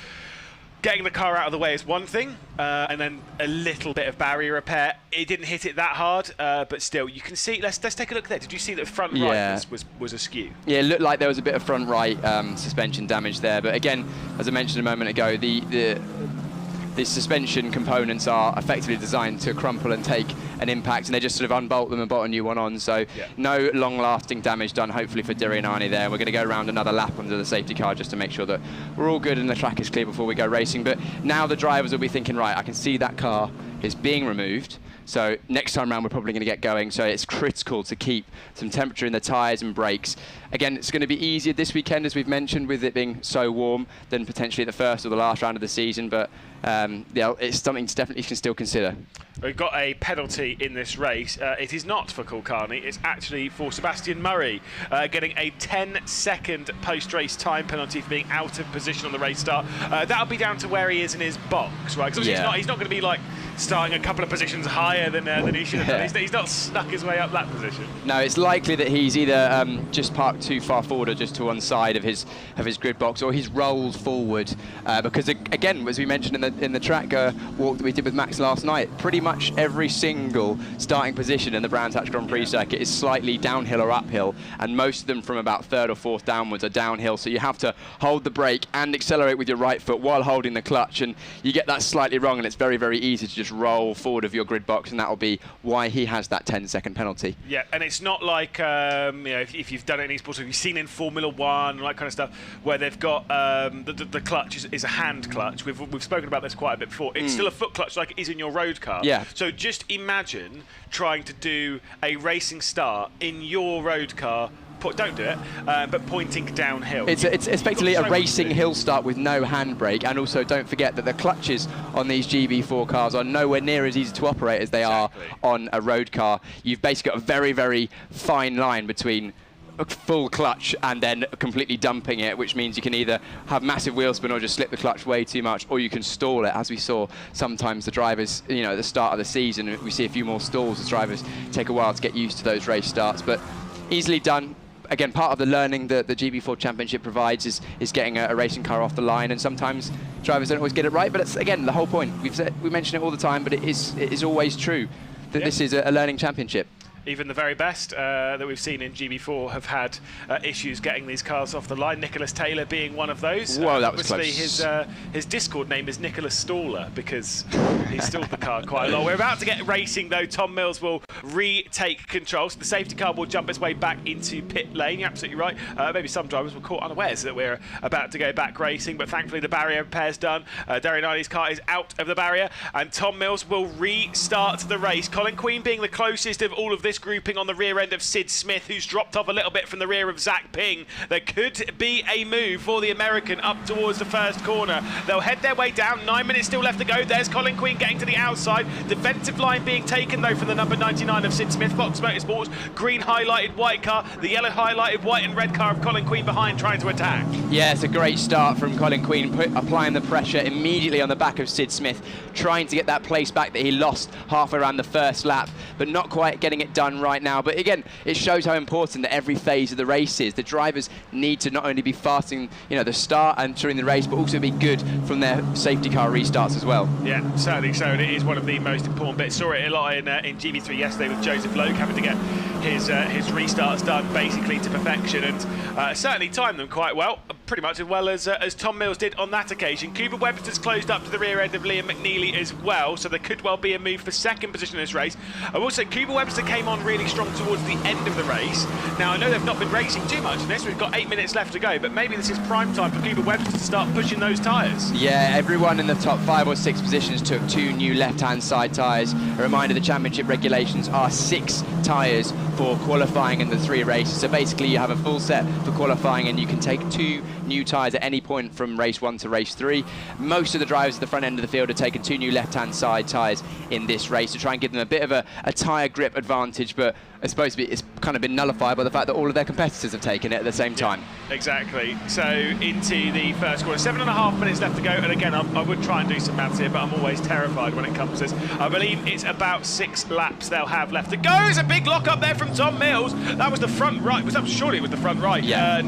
Getting the car out of the way is one thing, and then a little bit of barrier repair. It didn't hit it that hard, but still, you can see. Let's take a look there. Did you see that the front right was askew? Yeah, it looked like there was a bit of front right suspension damage there, but again, as I mentioned a moment ago, the suspension components are effectively designed to crumple and take an impact, and they just sort of unbolt them and bolt a new one on. So no long-lasting damage done, hopefully, for Darianani there. We're going to go around another lap under the safety car just to make sure that we're all good and the track is clear before we go racing. But now the drivers will be thinking, right, I can see that car is being removed. So next time round, we're probably going to get going. So it's critical to keep some temperature in the tyres and brakes. Again, it's going to be easier this weekend, as we've mentioned, with it being so warm, than potentially the first or the last round of the season. But it's something to definitely can still consider. We've got a penalty in this race. It is not for Kulkarni, it's actually for Sebastian Murray, getting a 10-second post-race time penalty for being out of position on the race start. That'll be down to where he is in his box, right? Because he's not going to be like starting a couple of positions higher than he should have done. He's not snuck his way up that position. No, it's likely that he's either just parked too far forward or just to one side of his grid box, or he's rolled forward because again, as we mentioned in the track walk that we did with Max last night, pretty much every single starting position in the Brands Hatch Grand Prix circuit is slightly downhill or uphill, and most of them from about third or fourth downwards are downhill, so you have to hold the brake and accelerate with your right foot while holding the clutch, and you get that slightly wrong and it's very, very easy to just roll forward of your grid box, and that'll be why he has that 10-second penalty. Yeah, and it's not like if you've done it in esports, if you've seen in Formula One and that kind of stuff, where they've got the clutch is a hand clutch. We've spoken about this quite a bit before. It's still a foot clutch like it is in your road car. Yeah. So just imagine trying to do a racing start in your road car. Don't do it, but pointing downhill. It's effectively a racing hill start with no handbrake, and also don't forget that the clutches on these GB4 cars are nowhere near as easy to operate as they are on a road car. You've basically got a very, very fine line between a full clutch and then completely dumping it, which means you can either have massive wheel spin or just slip the clutch way too much, or you can stall it, as we saw sometimes the drivers, at the start of the season. We see a few more stalls as drivers take a while to get used to those race starts, but easily done. Again, part of the learning that the GB4 Championship provides is getting a racing car off the line, and sometimes drivers don't always get it right, but it's, again, the whole point. We mention it all the time, but it is always true that this is a learning championship. Even the very best that we've seen in GB4 have had issues getting these cars off the line. Nicholas Taylor being one of those. Whoa, that was obviously close. His Discord name is Nicholas Staller because he stalled the car quite a lot. We're about to get racing though. Tom Mills will retake control, so the safety car will jump its way back into pit lane. You're absolutely right. Maybe some drivers were caught unawares that we're about to go back racing, but thankfully the barrier repair's done. Darren Eiley's car is out of the barrier, and Tom Mills will restart the race. Colin Queen being the closest of all of this grouping on the rear end of Sid Smith, who's dropped off a little bit from the rear of Zach Ping. There could be a move for the American up towards the first corner. They'll head their way down. 9 minutes still left to go. There's Colin Queen getting to the outside. Defensive line being taken though from the number 99 of Sid Smith. Fox Motorsports, green highlighted white car, the yellow highlighted white and red car of Colin Queen behind trying to attack. Yeah, it's a great start from Colin Queen, applying the pressure immediately on the back of Sid Smith, trying to get that place back that he lost half around the first lap, but not quite getting it done right now. But again, it shows how important that every phase of the race is. The drivers need to not only be fast in the start and during the race, but also be good from their safety car restarts as well. Yeah, certainly so, and it is one of the most important bits. Saw it a lot in GB3 yesterday with Joseph Loke having to get his restarts done basically to perfection, and certainly timed them quite well, pretty much as well as Tom Mills did on that occasion. Cooper Webster's closed up to the rear end of Liam McNeely as well, so there could well be a move for second position in this race. I will say Cooper Webster came on really strong towards the end of the race. Now I know they've not been racing too much in this, we've got 8 minutes left to go, but maybe this is prime time for Cooper Webster to start pushing those tyres. Yeah, everyone in the top 5 or 6 positions took 2 new left-hand side tyres. A reminder, the championship regulations are 6 tyres for qualifying in the 3 races, so basically you have a full set for qualifying and you can take 2 new tyres at any point from race 1 to race 3. Most of the drivers at the front end of the field have taken 2 new left-hand side tyres in this race to try and give them a bit of a tyre grip advantage, but it's supposed to be, it's kind of been nullified by the fact that all of their competitors have taken it at the same time. Exactly. So into the first quarter, 7.5 minutes left to go, and again I would try and do some maths here, but I'm always terrified when it comes to this. I believe it's about 6 laps they'll have left to go. There's a big lock up there from Tom Mills. That was the front right. Surely it was the front right. Yeah.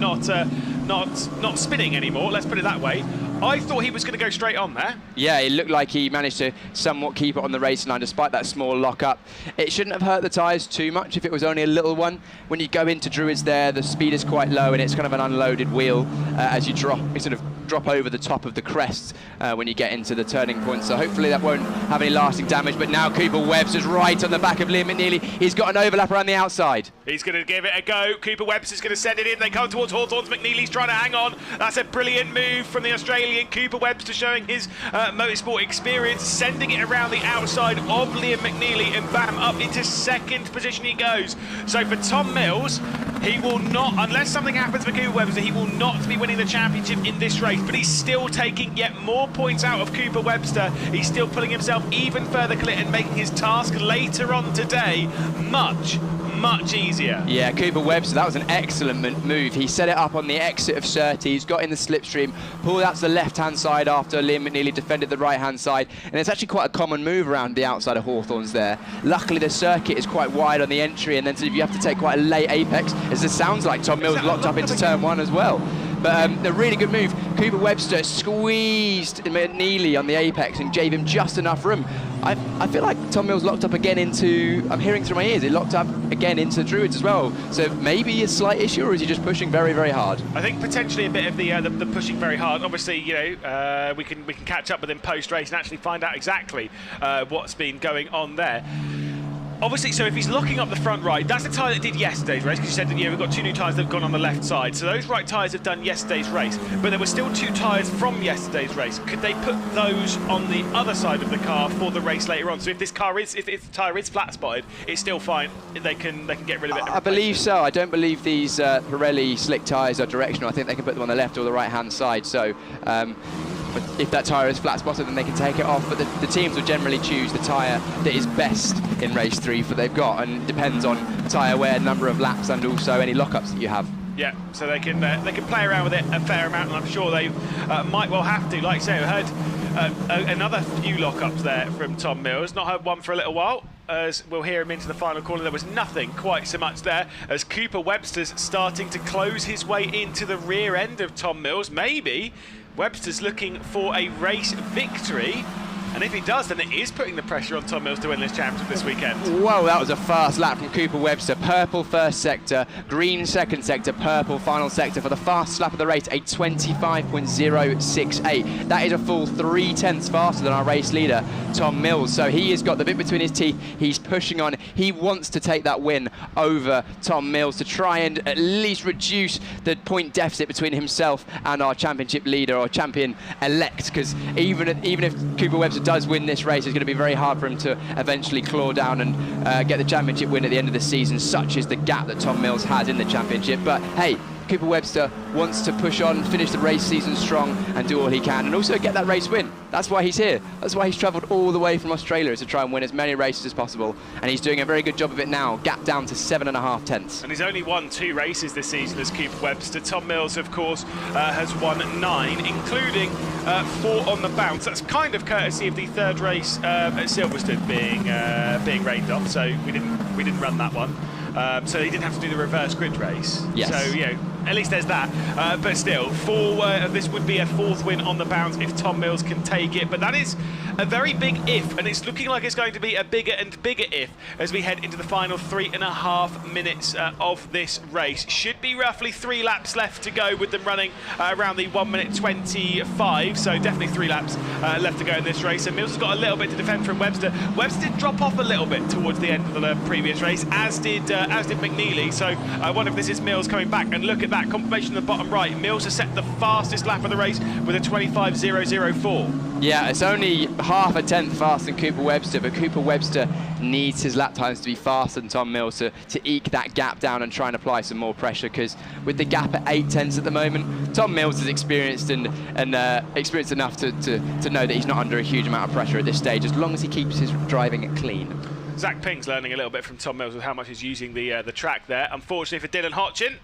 Not spinning anymore. Let's put it that way. I thought he was going to go straight on there. Yeah, it looked like he managed to somewhat keep it on the racing line despite that small lock-up. It shouldn't have hurt the tyres too much if it was only a little one. When you go into Druids there, the speed is quite low and it's kind of an unloaded wheel as you drop over the top of the crest when you get into the turning point. So hopefully that won't have any lasting damage. But now Cooper Webster's right on the back of Liam McNeely. He's got an overlap around the outside. He's going to give it a go. Cooper Webster's going to send it in. They come towards Hawthorne's. McNeely's trying to hang on. That's a brilliant move from the Australian. Cooper Webster showing his motorsport experience, sending it around the outside of Liam McNeely, and bam, up into second position he goes. So for Tom Mills, He will not, unless something happens for Cooper Webster, he will not be winning the championship in this race, but he's still taking yet more points out of Cooper Webster. He's still pulling himself even further clear and making his task later on today much easier. Yeah, Cooper Webster, that was an excellent move. He set it up on the exit of Surtees, got in the slipstream, pulled out to the left-hand side after Liam McNeely defended the right-hand side, and it's actually quite a common move around the outside of Hawthorns there. Luckily, the circuit is quite wide on the entry, and then so you have to take quite a late apex, as it sounds like Tom Mills locked up into turn 1 as well. But a really good move. Cooper Webster squeezed McNeely on the apex and gave him just enough room. I feel like Tom Mills locked up again into, I'm hearing through my ears, he locked up again into Druids as well. So maybe a slight issue, or is he just pushing very, very hard? I think potentially a bit of the pushing very hard. Obviously, you know, we can catch up with him post-race and actually find out exactly what's been going on there. Obviously, so if he's locking up the front right, that's the tyre that did yesterday's race, because you said that, you know, we've got 2 new tyres that have gone on the left side. So those right tyres have done yesterday's race, but there were still 2 tyres from yesterday's race. Could they put those on the other side of the car for the race later on? So if this car is, if the tyre is flat spotted, it's still fine. They can get rid of it. I believe so. I don't believe these Pirelli slick tyres are directional. I think they can put them on the left or the right hand side. So but if that tyre is flat spotted, then they can take it off. But the teams will generally choose the tyre that is best in race 3 for they've got, and it depends on tyre wear, number of laps, and also any lockups that you have. Yeah, so they can play around with it a fair amount, and I'm sure they might well have to. Like I say, I heard another few lockups there from Tom Mills. Not heard one for a little while. As we'll hear him into the final corner, there was nothing quite so much there, as Cooper Webster's starting to close his way into the rear end of Tom Mills. Maybe Webster's looking for a race victory, and if he does, then it is putting the pressure on Tom Mills to win this championship this weekend. Whoa, that was a fast lap from Cooper Webster. Purple first sector, green second sector, purple final sector for the fastest lap of the race, a 25.068. That is a full 3/10 faster than our race leader, Tom Mills. So he has got the bit between his teeth. He's pushing on. He wants to take that win over Tom Mills to try and at least reduce the point deficit between himself and our championship leader, or champion-elect, because even if Cooper Webster does win this race, it's going to be very hard for him to eventually claw down and get the championship win at the end of the season. Such is the gap that Tom Mills has in the championship. But hey, Cooper Webster wants to push on, finish the race season strong, and do all he can, and also get that race win. That's why he's here. That's why he's travelled all the way from Australia, is to try and win as many races as possible, and he's doing a very good job of it now. Gap down to 7.5 tenths. And he's only won 2 races this season as Cooper Webster. Tom Mills, of course, has won 9, including 4 on the bounce. That's kind of courtesy of the 3rd race at Silverstone being rained off, so we didn't run that one. So he didn't have to do the reverse grid race. Yes. So, you know, at least there's that. But still, this would be a 4th win on the bounce if Tom Mills can take it. But that is a very big if, and it's looking like it's going to be a bigger and bigger if as we head into the final 3.5 minutes of this race. Should be roughly 3 laps left to go, with them running around the 1:25. So definitely 3 laps left to go in this race. And Mills has got a little bit to defend from Webster. Webster did drop off a little bit towards the end of the previous race, as did McNeely. So I wonder if this is Mills coming back. And look at that confirmation in the bottom right. Mills has set the fastest lap of the race with a 25.004. Yeah, it's only half a tenth faster than Cooper Webster, but Cooper Webster needs his lap times to be faster than Tom Mills to eke that gap down and try and apply some more pressure, because with the gap at 8 tenths at the moment, Tom Mills is experienced and experienced enough to know that he's not under a huge amount of pressure at this stage, as long as he keeps his driving clean. Zach Ping's learning a little bit from Tom Mills with how much he's using the track there. Unfortunately for Dylan Hodgkin,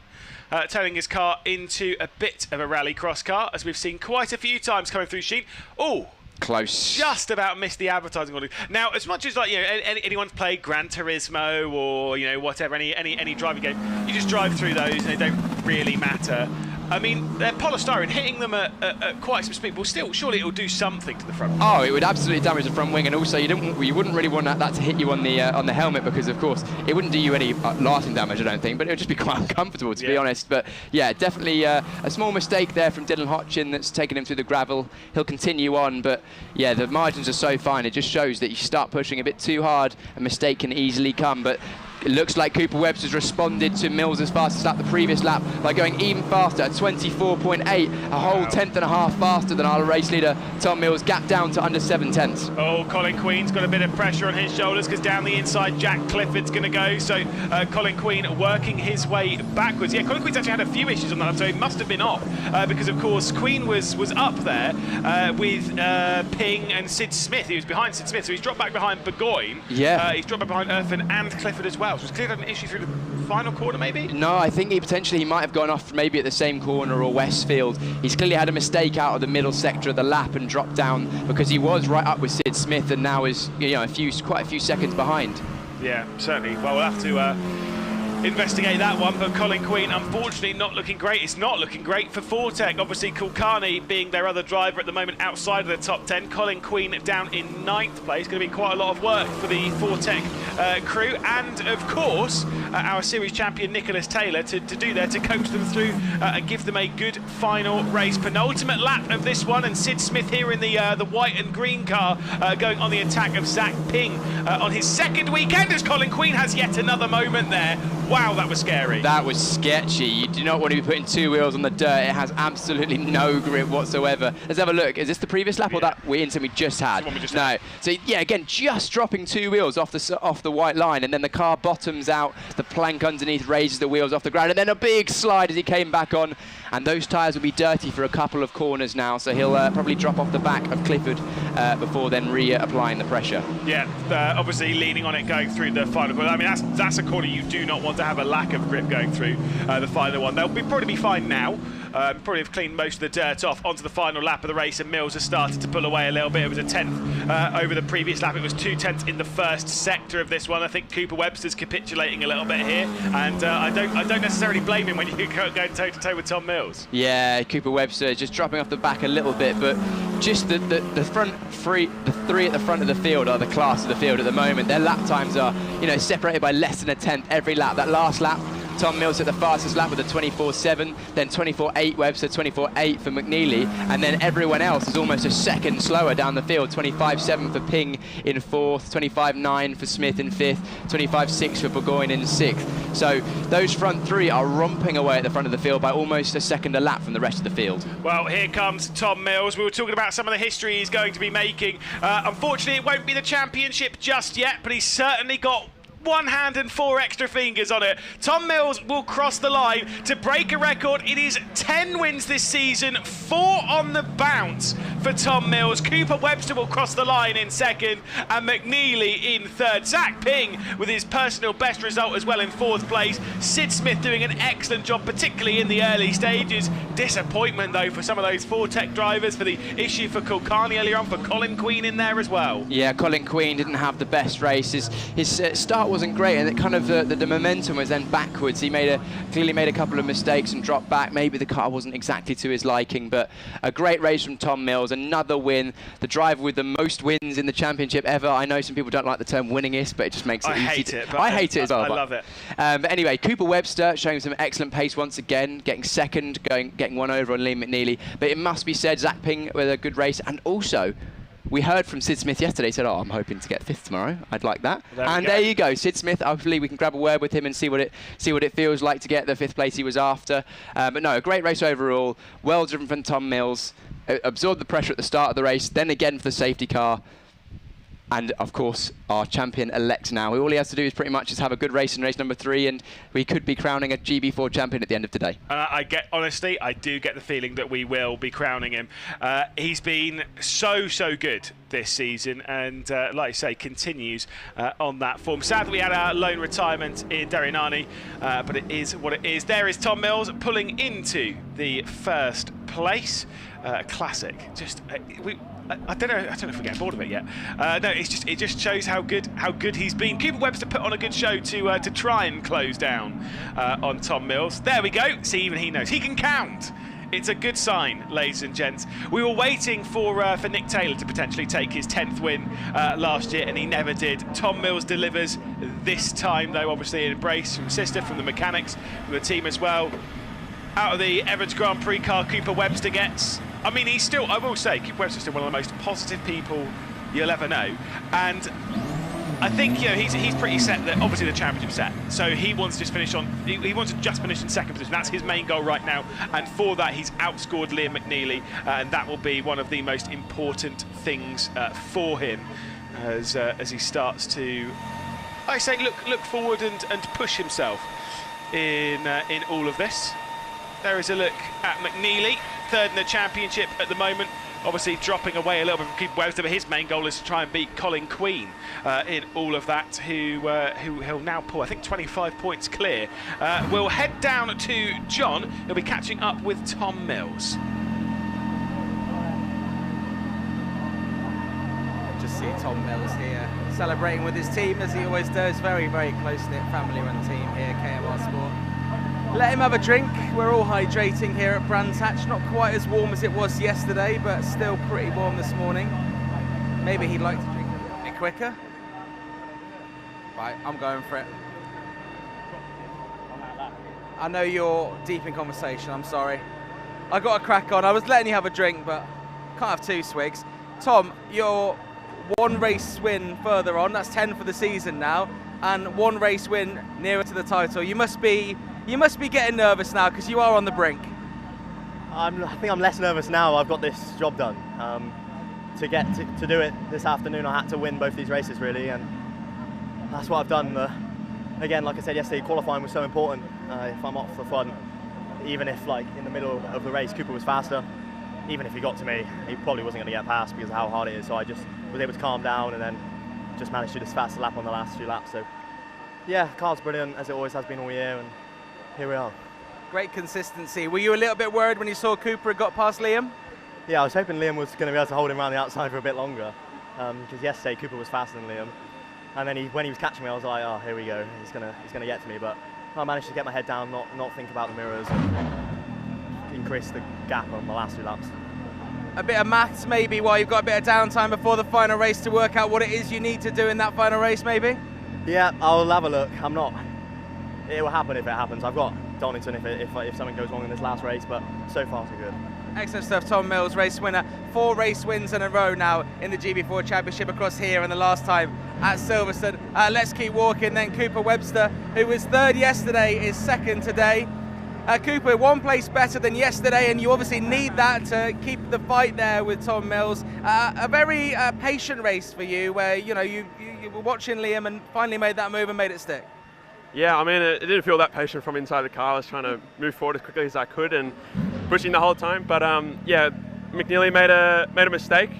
turning his car into a bit of a rallycross car, as we've seen quite a few times coming through Sheen. Oh, close. Just about missed the advertising order. Now, as much as, like, you know, anyone's played Gran Turismo or, you know, whatever, any driving game, you just drive through those and they don't really matter. I mean, they're polystyrene. Hitting them at quite some speed will still, surely it will do something to the front wing. Oh, it would absolutely damage the front wing, and also you wouldn't really want that to hit you on the helmet, because of course it wouldn't do you any lasting damage, I don't think, but it would just be quite uncomfortable, to be honest. But yeah, definitely a small mistake there from Dylan Hodgkin that's taken him through the gravel. He'll continue on, but yeah, the margins are so fine. It just shows that you start pushing a bit too hard, a mistake can easily come. But It looks like Cooper Webster's responded to Mills' fastest lap the previous lap by going even faster at 24.8, a whole tenth and a half faster than our race leader Tom Mills, gap down to under 7 tenths. Oh, Colin Queen's got a bit of pressure on his shoulders because down the inside Jack Clifford's going to go, so Colin Queen working his way backwards. Yeah, Colin Queen's actually had a few issues on that, so he must have been off because of course Queen was up there with Ping and Sid Smith. He was behind Sid Smith, so he's dropped back behind Burgoyne. Yeah. He's dropped back behind Irfan and Clifford as well. So was Clifford had an issue through the final corner maybe? No, I think he might have gone off maybe at the same corner or Westfield. He's clearly had a mistake out of the middle sector of the lap and dropped down because he was right up with Sid Smith and now is quite a few seconds behind. Yeah, certainly. Well, we'll have to investigate that one, but Colin Queen unfortunately not looking great. It's not looking great for Fortec. Obviously Kulkarni being their other driver at the moment outside of the top 10. Colin Queen down in 9th place. Going to be quite a lot of work for the Fortec crew, and of course our series champion Nicholas Taylor to do there to coach them through and give them a good final race. Penultimate lap of this one, and Sid Smith here in the white and green car going on the attack of Zach Ping on his second weekend, as Colin Queen has yet another moment there. Wow, that was scary. That was Sketchy. You do not want to be putting two wheels on the dirt. It has absolutely no grip whatsoever. Let's have a look. Is this the previous lap or that incident we just had? No. So yeah, again, just dropping two wheels off the white line, and then the car bottoms out. The plank underneath raises the wheels off the ground, and then a big slide as he came back on. And those tyres will be dirty for a couple of corners now, so he'll probably drop off the back of Clifford before then reapplying the pressure. Yeah, obviously leaning on it going through the final corner. I mean, that's a corner you do not want to have a lack of grip going through the final one. They'll probably be fine now. Probably have cleaned most of the dirt off onto the final lap of the race, and Mills has started to pull away a little bit. It was a 10th over the previous lap. It was 2 tenths in the first sector of this one. I think Cooper Webster's capitulating a little bit here, and I don't necessarily blame him when you go toe to toe with Tom Mills. Yeah, Cooper Webster just dropping off the back a little bit, but just the front three at the front of the field are the class of the field at the moment. Their lap times are separated by less than a tenth every lap. That last lap, Tom Mills at the fastest lap with a 24.7, then 24.8 Webster, 24.8 for McNeely, and then everyone else is almost a second slower down the field. 25.7 for Ping in 4th, 25.9 for Smith in 5th, 25.6 for Burgoyne in 6th. So those front three are romping away at the front of the field by almost a second a lap from the rest of the field. Well, here comes Tom Mills. We were talking about some of the history he's going to be making. Unfortunately, it won't be the championship just yet, but he's certainly got one hand and 4 extra fingers on it. Tom Mills will cross the line to break a record. It is 10 wins this season, 4 on the bounce for Tom Mills. Cooper Webster will cross the line in 2nd, and McNeely in 3rd. Zach Ping with his personal best result as well in 4th place. Sid Smith doing an excellent job, particularly in the early stages. Disappointment though for some of those Fortec drivers, for the issue for Kulkarni earlier on, for Colin Queen in there as well. Yeah, Colin Queen didn't have the best race. His start wasn't great, and it kind of the momentum was then backwards. He clearly made a couple of mistakes and dropped back. Maybe the car wasn't exactly to his liking, but a great race from Tom Mills. Another win, the driver with the most wins in the championship ever. I know some people don't like the term winningest, but it just makes it easy. I hate it as well. I love it. But anyway, Cooper Webster showing some excellent pace once again, getting 2nd, getting one over on Liam McNeely. But it must be said, Zach Ping with a good race, and also we heard from Sid Smith yesterday. He said, "Oh, I'm hoping to get 5th tomorrow. I'd like that." There you go, Sid Smith. Hopefully, we can grab a word with him and see what it feels like to get the 5th place he was after. But no, a great race overall. Well driven from Tom Mills. Absorbed the pressure at the start of the race. Then again for the safety car. And of course, our champion-elect now. All he has to do is pretty much just have a good race in race number 3, and we could be crowning a GB4 champion at the end of today. Honestly, I do get the feeling that we will be crowning him. He's been so good this season, and like I say, continues on that form. Sad that we had our lone retirement in Darianani, but it is what it is. There is Tom Mills pulling into the 1st place. Classic. Just I don't know if we're getting bored of it yet. No, it just shows how good he's been. Cooper Webster put on a good show to try and close down on Tom Mills. There we go. See, even he knows he can count. It's a good sign, ladies and gents. We were waiting for Nick Taylor to potentially take his 10th win last year, and he never did. Tom Mills delivers this time, though. Obviously, an embrace from sister, from the mechanics, from the team as well. Out of the Everett Grand Prix car, Cooper Webster gets. I mean, he's still, I will say, Cooper Webster's still one of the most positive people you'll ever know. And I think he's pretty set that obviously the championship's set, so he wants to just finish on. He wants to just finish in second position. That's his main goal right now, and for that he's outscored Liam McNeely, and that will be one of the most important things for him as he starts to, I say, look forward and push himself in all of this. There is a look at McNeely, third in the championship at the moment. Obviously dropping away a little bit from Cooper Webster, but his main goal is to try and beat Colin Queen in all of that, who he'll now pull, I think, 25 points clear. We'll head down to John. He'll be catching up with Tom Mills. Just see Tom Mills here celebrating with his team, as he always does. Very, very close-knit family-run team here, KMR Sport. Let him have a drink. We're all hydrating here at Brands Hatch. Not quite as warm as it was yesterday, but still pretty warm this morning. Maybe he'd like to drink a little bit quicker. Right, I'm going for it. I know you're deep in conversation, I'm sorry. I got a crack on. I was letting you have a drink, but can't have two swigs. Tom, you're one race win further on. That's 10 for the season now, and one race win nearer to the title. You must be getting nervous now, because you are on the brink. I think I'm less nervous now. I've got this job done. To do it this afternoon, I had to win both these races really, and that's what I've done. Again, like I said yesterday, qualifying was so important. If I'm off the front, even if like in the middle of the race Cooper was faster, even if he got to me, he probably wasn't going to get past because of how hard it is. So I just was able to calm down and then just managed to do this fastest lap on the last few laps. So yeah, car's brilliant, as it always has been all year, and here we are. Great consistency. Were you a little bit worried when you saw Cooper had got past Liam? Yeah, I was hoping Liam was going to be able to hold him around the outside for a bit longer, because yesterday Cooper was faster than Liam, and then when he was catching me, I was like, oh, here we go, he's gonna get to me. But I managed to get my head down, not think about the mirrors, and increase the gap on the last two laps. A bit of maths maybe, while you've got a bit of downtime before the final race to work out what it is you need to do in that final race, maybe? Yeah, I'll have a look. It will happen if it happens. I've got Donington if something goes wrong in this last race, but so far so good. Excellent stuff. Tom Mills, race winner. 4 race wins in a row now in the GB4 Championship across here, and the last time at Silverstone. Let's keep walking then. Cooper Webster, who was third yesterday, is second today. Cooper, one place better than yesterday, and you obviously need that to keep the fight there with Tom Mills. A very patient race for you, where you were watching Liam and finally made that move and made it stick. Yeah, I mean, it didn't feel that patient from inside the car. I was trying to move forward as quickly as I could and pushing the whole time. But yeah, McNeely made a mistake,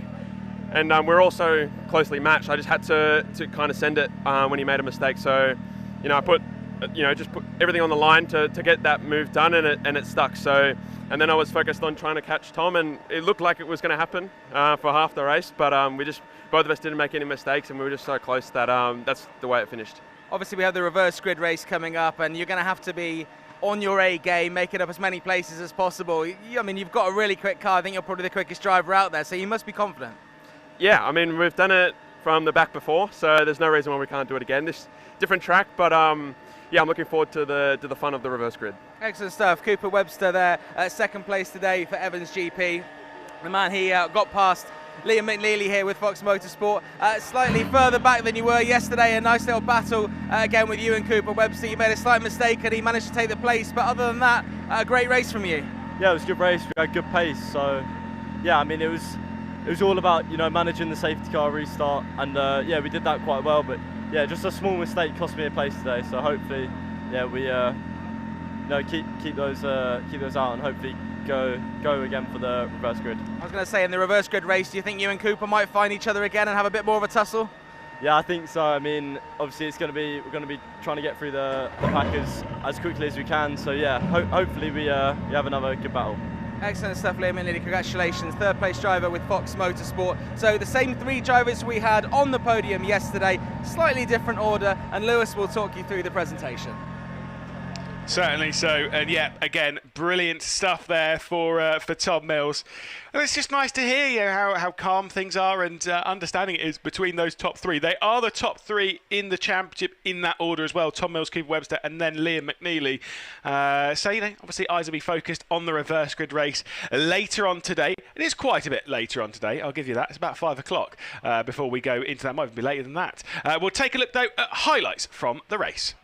and we're also closely matched. I just had to kind of send it when he made a mistake. So, I put everything on the line to get that move done, and it stuck. So, and then I was focused on trying to catch Tom, and it looked like it was going to happen for half the race. But both of us didn't make any mistakes, and we were just so close that that's the way it finished. Obviously, we have the reverse grid race coming up, and you're going to have to be on your A game, making up as many places as possible. I mean, you've got a really quick car. I think you're probably the quickest driver out there, so you must be confident. Yeah, I mean, we've done it from the back before, so there's no reason why we can't do it again. This different track, but yeah, I'm looking forward to the fun of the reverse grid. Excellent stuff. Cooper Webster there, second place today for Evans GP. The man, he got past Liam McNeely here with Fox Motorsport. Slightly further back than you were yesterday. A nice little battle again with you and Cooper Webster. You made a slight mistake and he managed to take the place, but other than that, a great race from you. Yeah, it was a good race. We had good pace. So yeah, I mean, it was all about managing the safety car restart, and yeah, we did that quite well. But yeah, just a small mistake cost me a place today. So hopefully, yeah, we keep those out, and hopefully go again for the reverse grid. I was going to say, in the reverse grid race, do you think you and Cooper might find each other again and have a bit more of a tussle? Yeah, I think so. I mean, obviously we're going to be trying to get through the pack as quickly as we can. So yeah, hopefully we have another good battle. Excellent stuff, Liam McNeely. Congratulations, third place driver with Fox Motorsport. So the same 3 drivers we had on the podium yesterday, slightly different order, and Lewis will talk you through the presentation. Certainly so, and yeah, again, brilliant stuff there for Tom Mills. And it's just nice to hear, you know, how calm things are and understanding it is between those top three. They are the top three in the championship in that order as well: Tom Mills, Cooper Webster, and then Liam McNeely. So, you know, obviously eyes will be focused on the reverse grid race later on today. It is quite a bit later on today, I'll give you that. It's about 5 o'clock before we go into that. Might even be later than that. We'll take a look, though, at highlights from the race.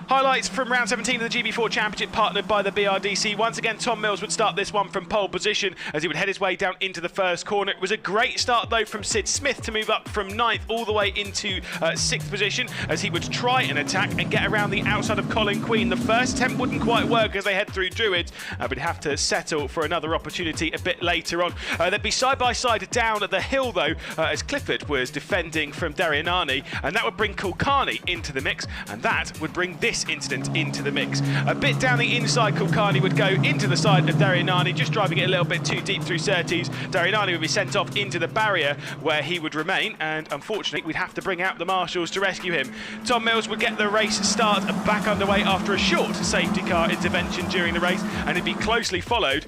Highlights from round 17 of the GB4 Championship, partnered by the BRDC. Once again, Tom Mills would start this one from pole position as he would head his way down into the first corner. It was a great start, though, from Sid Smith to move up from 9th all the way into 6th position as he would try and attack and get around the outside of Colin Queen. The first attempt wouldn't quite work as they head through Druids, but he'd have to settle for another opportunity a bit later on. They'd be side by side down at the hill, though, as Clifford was defending from Darianani, and that would bring Kulkarni into the mix, and that would bring this incident into the mix. A bit down the inside, Kulkarni would go into the side of Darianani, just driving it a little bit too deep through Surtees. Darianani would be sent off into the barrier where he would remain, and unfortunately we'd have to bring out the marshals to rescue him. Tom Mills would get the race start back underway after a short safety car intervention during the race, and he'd be closely followed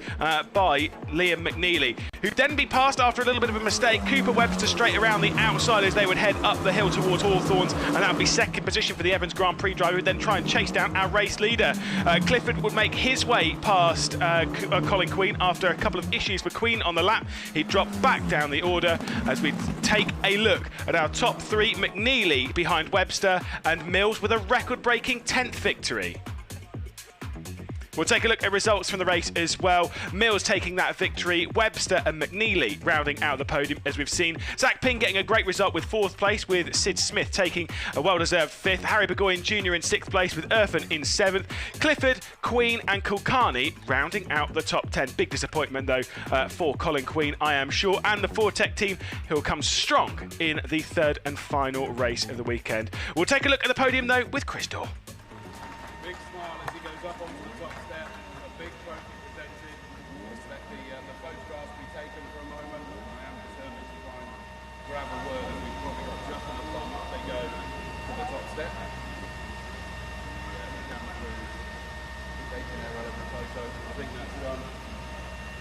by Liam McNeely, who'd then be passed after a little bit of a mistake. Cooper Webster straight around the outside as they would head up the hill towards Hawthorns, and that would be second position for the Evans Grand Prix driver, who would then try and chase down our race leader. Clifford would make his way past Colin Queen after a couple of issues for Queen on the lap. He'd drop back down the order as we take a look at our top three: McNeely behind Webster and Mills with a record-breaking 10th victory. We'll take a look at results from the race as well. Mills taking that victory, Webster and McNeely rounding out the podium, as we've seen. Zach Ping getting a great result with 4th place, with Sid Smith taking a well-deserved 5th. Harry Burgoyne Jr. in 6th place, with Irfan in 7th. Clifford, Queen and Kulkarni rounding out the top 10. Big disappointment, though, for Colin Queen, I am sure, and the Fortec team, who will come strong in the 3rd and final race of the weekend. We'll take a look at the podium, though, with Chris Dorr. Big smile as he goes up onto the top step, a big trophy presented. Just let the photographs be taken for a moment. I am determined to try and grab a word, and we've probably got just on the front as they go to the top step. Yeah, the camera crew taking their relevant photo. I think that's done.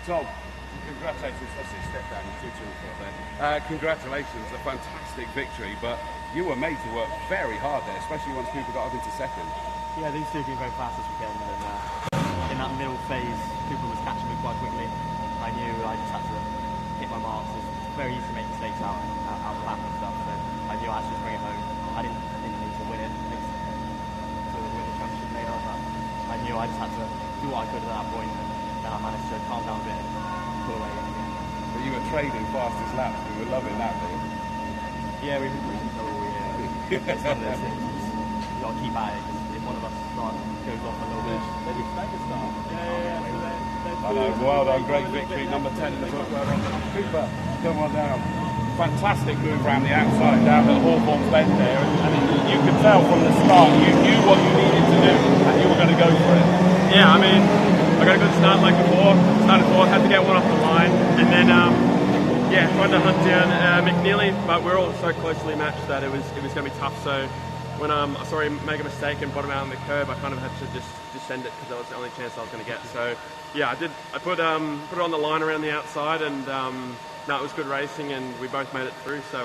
Tom, congratulations. I see step down, you too for there. Congratulations, a fantastic victory, but you were made to work very hard there, especially once people got up into second. Yeah, these two have been very fast this weekend, and in that middle phase, Cooper was catching me quite quickly. I knew I just had to hit my marks. It's very easy to make mistakes out the lap and stuff, so I knew I had to just bring it home. I didn't need to win it to win the championship later, but I knew I just had to do what I could at that point, and then I managed to calm down a bit and pull away again. But you were trading fastest laps. We were loving that, Lee. Yeah, we can tell all year. It's one of those things. You've got to keep at it. If one of us goes off a little bit, They did start. I know, well done, great victory, number 10 in the book, well done. Cooper, come on down. Fantastic move around the outside, down at Hawthorns bend there, and you could tell from the start, you knew what you needed to do, and you were going to go for it. Yeah, I mean, I got a good start like before. Started 4th, had to get one off the line, and then yeah, tried to hunt down McNeely, but we're all so closely matched that it was going to be tough. So when I saw him make a mistake and bottom out on the curb, I kind of had to just send it because that was the only chance I was going to get. So yeah, I did. I put it on the line around the outside, and no, it was good racing, and we both made it through. So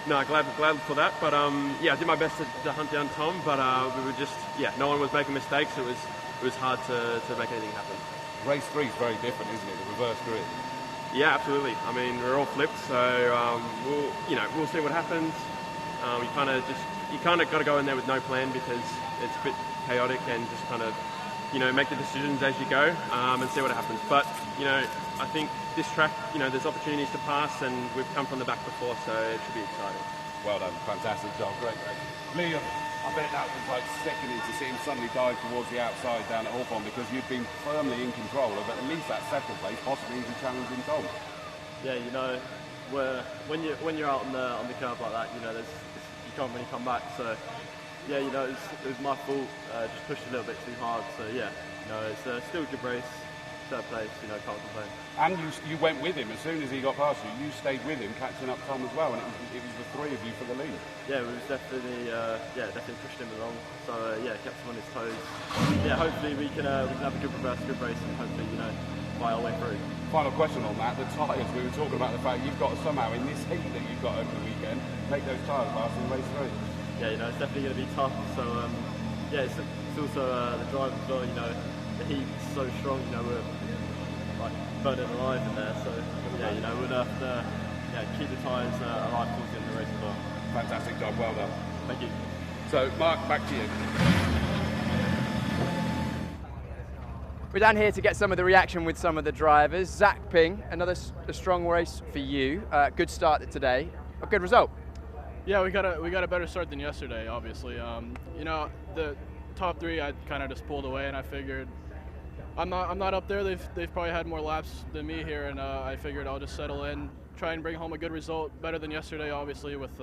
no, glad for that. But yeah, I did my best to hunt down Tom, but we were just no one was making mistakes. It was hard to make anything happen. Race 3 is very different, isn't it? The reverse grid. Yeah, absolutely. I mean, we're all flipped, so we'll see what happens. You kind of got to go in there with no plan because it's a bit chaotic, and just kind of make the decisions as you go and see what happens. But I think this track, there's opportunities to pass, and we've come from the back before, so it should be exciting. Well done, fantastic job, great. Liam, I bet that was like sickening to see him suddenly dive towards the outside down at Hawthorn, because you'd been firmly in control of at least that second place, possibly even challenging Tom. Yeah, when you're out on the curve like that, you can't really come back. So yeah, it was my fault. Just pushed a little bit too hard. So yeah, it's still a good race. third place, you know, can't complain. And you went with him as soon as he got past you. You stayed with him, catching up Tom as well, and it was the three of you for the lead. Yeah, we was definitely, definitely pushed him along. So kept him on his toes. Yeah, hopefully we can have a good reverse, good race, and hopefully, you know, fight our way through. Final question on that, the tyres. We were talking about the fact you've got to somehow, in this heat that you've got over the weekend, make those tyres last in race 3. Yeah, you know, it's definitely going to be tough. So, it's also the drive as well, you know, the heat's so strong, you know, we're like burning alive in there. So, yeah, you know, we'll have to keep the tyres alive towards the end of the race as well. Fantastic job, well done. Thank you. So, Mark, back to you. We're down here to get some of the reaction with some of the drivers. Zach Ping, another strong race for you. Good start today. A good result. Yeah, we got a better start than yesterday, obviously. You know, the top 3 I kind of just pulled away, and I figured I'm not up there. They've probably had more laps than me here, and I figured I'll just settle in, try and bring home a good result, better than yesterday, obviously, with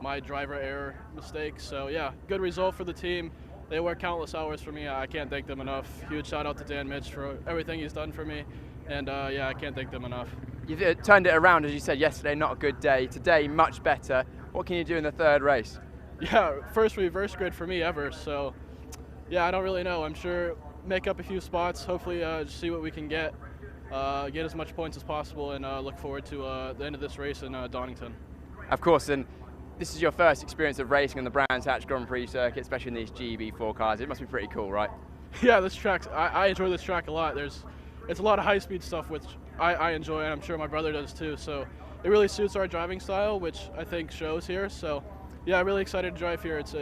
my driver error mistake. So yeah, good result for the team. They worked countless hours for me. I can't thank them enough. Huge shout out to Dan Mitch for everything he's done for me, and I can't thank them enough. You've turned it around, as you said yesterday. Not a good day. Today, much better. What can you do in the third race? Yeah, first reverse grid for me ever. So yeah, I don't really know. I'm sure make up a few spots. Hopefully, just see what we can get as much points as possible, and look forward to the end of this race in Donington. Of course, and this is your first experience of racing on the Brands Hatch Grand Prix circuit, especially in these GB4 cars. It must be pretty cool, right? Yeah, this track, I enjoy this track a lot. It's a lot of high-speed stuff, which I enjoy, and I'm sure my brother does too. So it really suits our driving style, which I think shows here. So yeah, I'm really excited to drive here. It's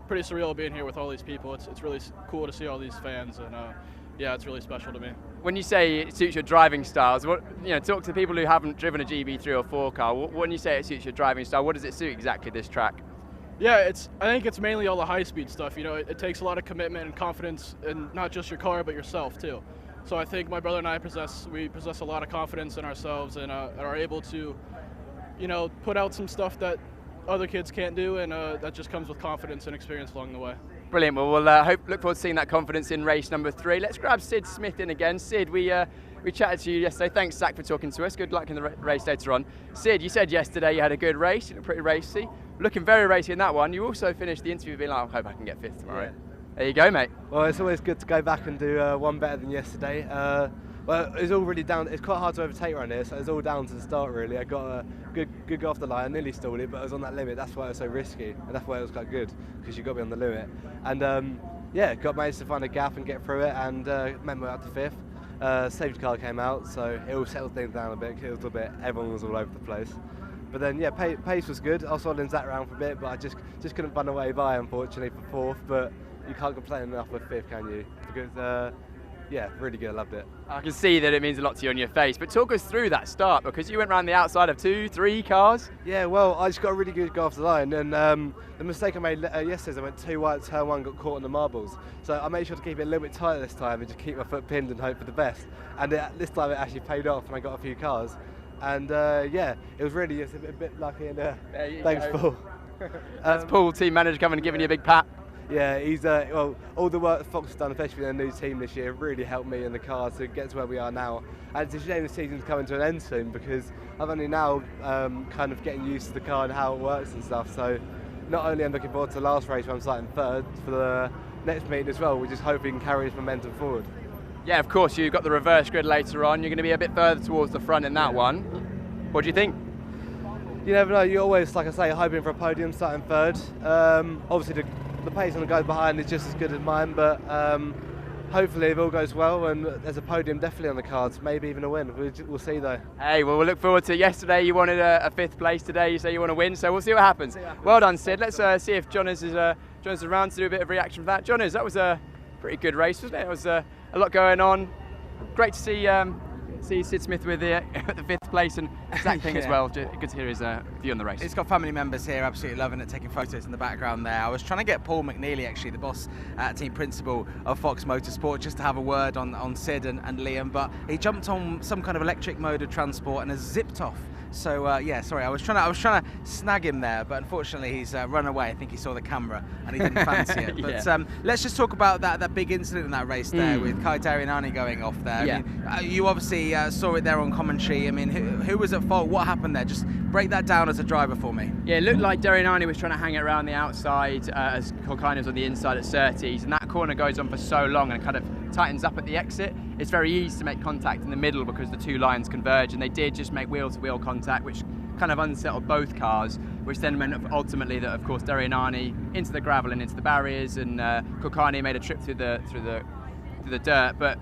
pretty surreal being here with all these people. It's really cool to see all these fans, and yeah, it's really special to me. When you say it suits your driving styles, talk to people who haven't driven a GB3 or 4 car. When you say it suits your driving style, what does it suit exactly, this track? Yeah, I think it's mainly all the high-speed stuff. You know, it takes a lot of commitment and confidence in not just your car, but yourself too. So I think my brother and I possess a lot of confidence in ourselves, and are able to, you know, put out some stuff that other kids can't do, and that just comes with confidence and experience along the way. Brilliant. Well, we'll look forward to seeing that confidence in race number 3. Let's grab Sid Smith in again. Sid, we chatted to you yesterday. Thanks, Zach, for talking to us. Good luck in the race later on. Sid, you said yesterday you had a good race, pretty racy. Looking very racy in that one. You also finished the interview being like, I hope I can get 5th tomorrow. Yeah. There you go, mate. Well, it's always good to go back and do one better than yesterday. Well, it's all really down. It's quite hard to overtake around here, so it's all down to the start really. I got a good go off the line. I nearly stalled it, but I was on that limit. That's why it was so risky, and that's why it was quite good, because you got to be on the limit. And yeah, managed to find a gap and get through it, and made my way up to 5th. Safety car came out, so it all settled things down a bit. It was a bit. Everyone was all over the place. But then yeah, pace was good. I was following Zach around for a bit, but I just couldn't run away by, unfortunately, for 4th. But you can't complain enough with 5th, can you? Because yeah, really good. I loved it. I can see that it means a lot to you on your face, but talk us through that start, because you went around the outside of 2, 3 cars. Yeah, well, I just got a really good go off the line, and the mistake I made yesterday is I went too wide, turn 1, got caught on the marbles. So I made sure to keep it a little bit tighter this time and just keep my foot pinned and hope for the best. And this time it actually paid off, and I got a few cars. And yeah, it was really just a bit lucky, and thanks, Paul. That's Paul, team manager, coming and giving you a big pat. Yeah, he's well, all the work Fox has done, especially in their new team this year, really helped me in the car to get to where we are now. And it's a shame the season's coming to an end soon, because I'm only now kind of getting used to the car and how it works and stuff. So not only am I looking forward to the last race where I'm starting 3rd, for the next meeting as well, we're just hoping we can carry this momentum forward. Yeah, of course, you've got the reverse grid later on. You're going to be a bit further towards the front in that one. What do you think? You never know. You're always, like I say, hoping for a podium, starting 3rd. Obviously, the pace on the guys behind is just as good as mine, but hopefully if all goes well and there's a podium definitely on the cards, maybe even a win. We'll see though. Hey, well, we'll look forward to it. Yesterday you wanted a 5th place, today you say you want to win, so we'll see what happens. Well done, Sid. Let's see if Jonas is around to do a bit of reaction for that. Jonas, that was a pretty good race, wasn't it? It was a lot going on. Great to see Sid Smith with the 5th place, and Zach Ping as well. Good to hear his view on the race. He's got family members here, absolutely loving it, taking photos in the background there. I was trying to get Paul McNeely, actually, the boss, team principal of Fox Motorsport, just to have a word on Sid and Liam, but he jumped on some kind of electric mode of transport and has zipped off So yeah, sorry, I was trying to snag him there, but unfortunately he's run away. I think he saw the camera and he didn't fancy it. But Yeah. let's just talk about that big incident in that race there with Kai Darianani going off there. Yeah. I mean, you obviously saw it there on commentary. I mean, who was at fault? What happened there? Just break that down as a driver for me. Yeah, it looked like Darianani was trying to hang it around the outside as Kulkarni was on the inside at Surtees, and that corner goes on for so long and kind of tightens up at the exit. It's very easy to make contact in the middle because the two lines converge, and they did just make wheel-to-wheel contact, which kind of unsettled both cars, which then meant ultimately that, of course, Darianani into the gravel and into the barriers, and Kulkarni made a trip through the dirt. But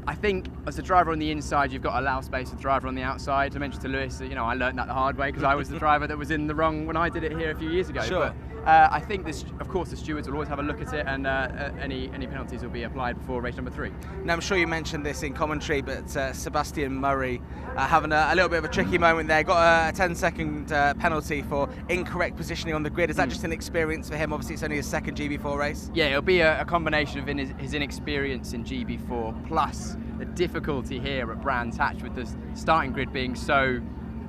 I think as a driver on the inside, you've got to allow space for the driver on the outside. I mentioned to Lewis, you know, I learned that the hard way because I was the driver that was in the wrong when I did it here a few years ago. Sure. But I think this, of course, the stewards will always have a look at it, and any penalties will be applied before race number 3. Now, I'm sure you mentioned this in commentary, but Sebastian Murray having a little bit of a tricky moment there. Got a 10-second penalty for incorrect positioning on the grid. Is that just an experience for him? Obviously, it's only his second GB4 race. Yeah, it'll be a combination of his inexperience in GB4 plus the difficulty here at Brands Hatch with the starting grid being so,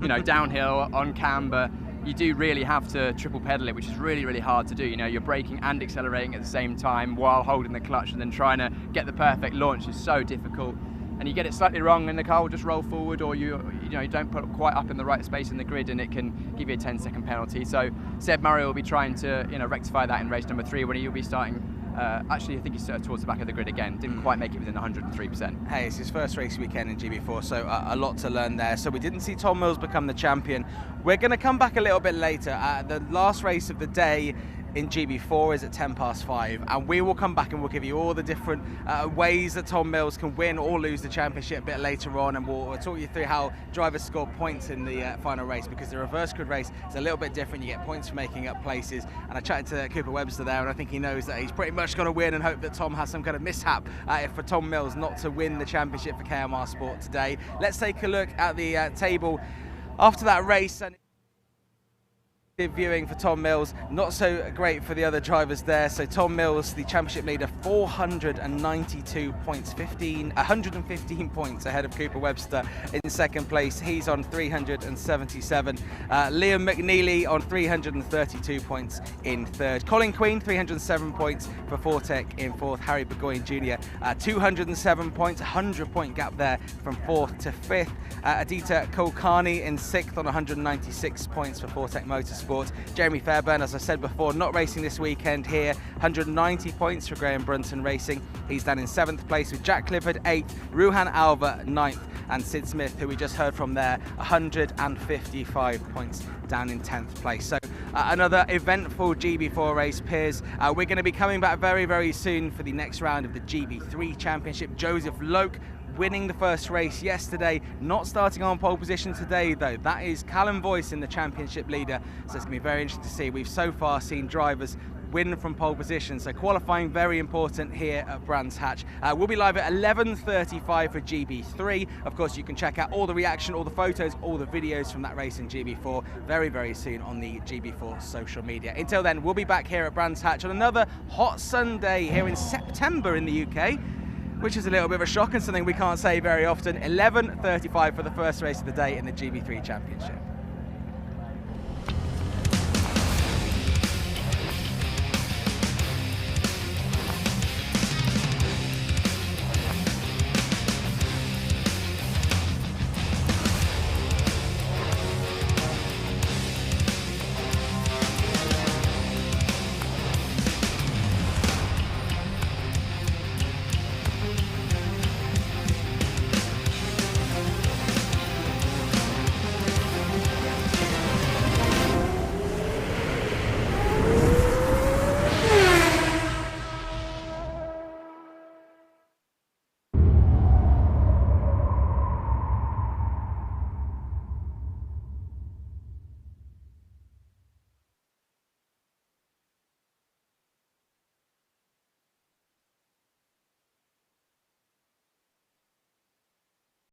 you know, downhill on camber. You do really have to triple pedal it, which is really, really hard to do. You know, you're braking and accelerating at the same time while holding the clutch, and then trying to get the perfect launch is so difficult. And you get it slightly wrong and the car will just roll forward, or you don't put it quite up in the right space in the grid, and it can give you a 10-second penalty. So Seb Murray will be trying to rectify that in race number 3 when he'll be starting. Actually, I think he's towards the back of the grid again. Didn't quite make it within 103%. Hey, it's his first race weekend in GB4, so a lot to learn there. So we didn't see Tom Mills become the champion. We're going to come back a little bit later. The last race of the day in GB4 is at 5:10, and we will come back and we'll give you all the different ways that Tom Mills can win or lose the championship a bit later on, and we'll talk you through how drivers score points in the final race, because the reverse grid race is a little bit different. You get points for making up places, and I chatted to Cooper Webster there, and I think he knows that he's pretty much going to win, and hope that Tom has some kind of mishap for Tom Mills not to win the championship for KMR Sport today. Let's take a look at the table after that race. And viewing for Tom Mills, not so great for the other drivers there. So Tom Mills, the championship leader, 492 points, 115 points ahead of Cooper Webster in second place. He's on 377. Liam McNeely on 332 points in third. Colin Queen, 307 points for Fortec in fourth. Harry Burgoyne Jr., 207 points, 100-point gap there from fourth to fifth. Aditya Kulkarni in sixth on 196 points for Fortec Motorsport. Jeremy Fairbairn, as I said before, not racing this weekend here. 190 points for Graham Brunton Racing. He's down in 7th place with Jack Clifford 8th, Ruhan Alva 9th, and Sid Smith, who we just heard from there, 155 points down in 10th place. So another eventful GB4 race, Piers. We're going to be coming back very, very soon for the next round of the GB3 Championship. Joseph Loke winning the first race yesterday, not starting on pole position today though. That is Callum Boyce in the championship leader, so it's going to be very interesting to see. We've so far seen drivers win from pole position, so qualifying very important here at Brands Hatch. We'll be live at 11:35 for GB3. Of course, you can check out all the reaction, all the photos, all the videos from that race in GB4 very, very soon on the GB4 social media. Until then, we'll be back here at Brands Hatch on another hot Sunday here in September in the UK, which is a little bit of a shock and something we can't say very often. 11:35 for the first race of the day in the GB3 Championship.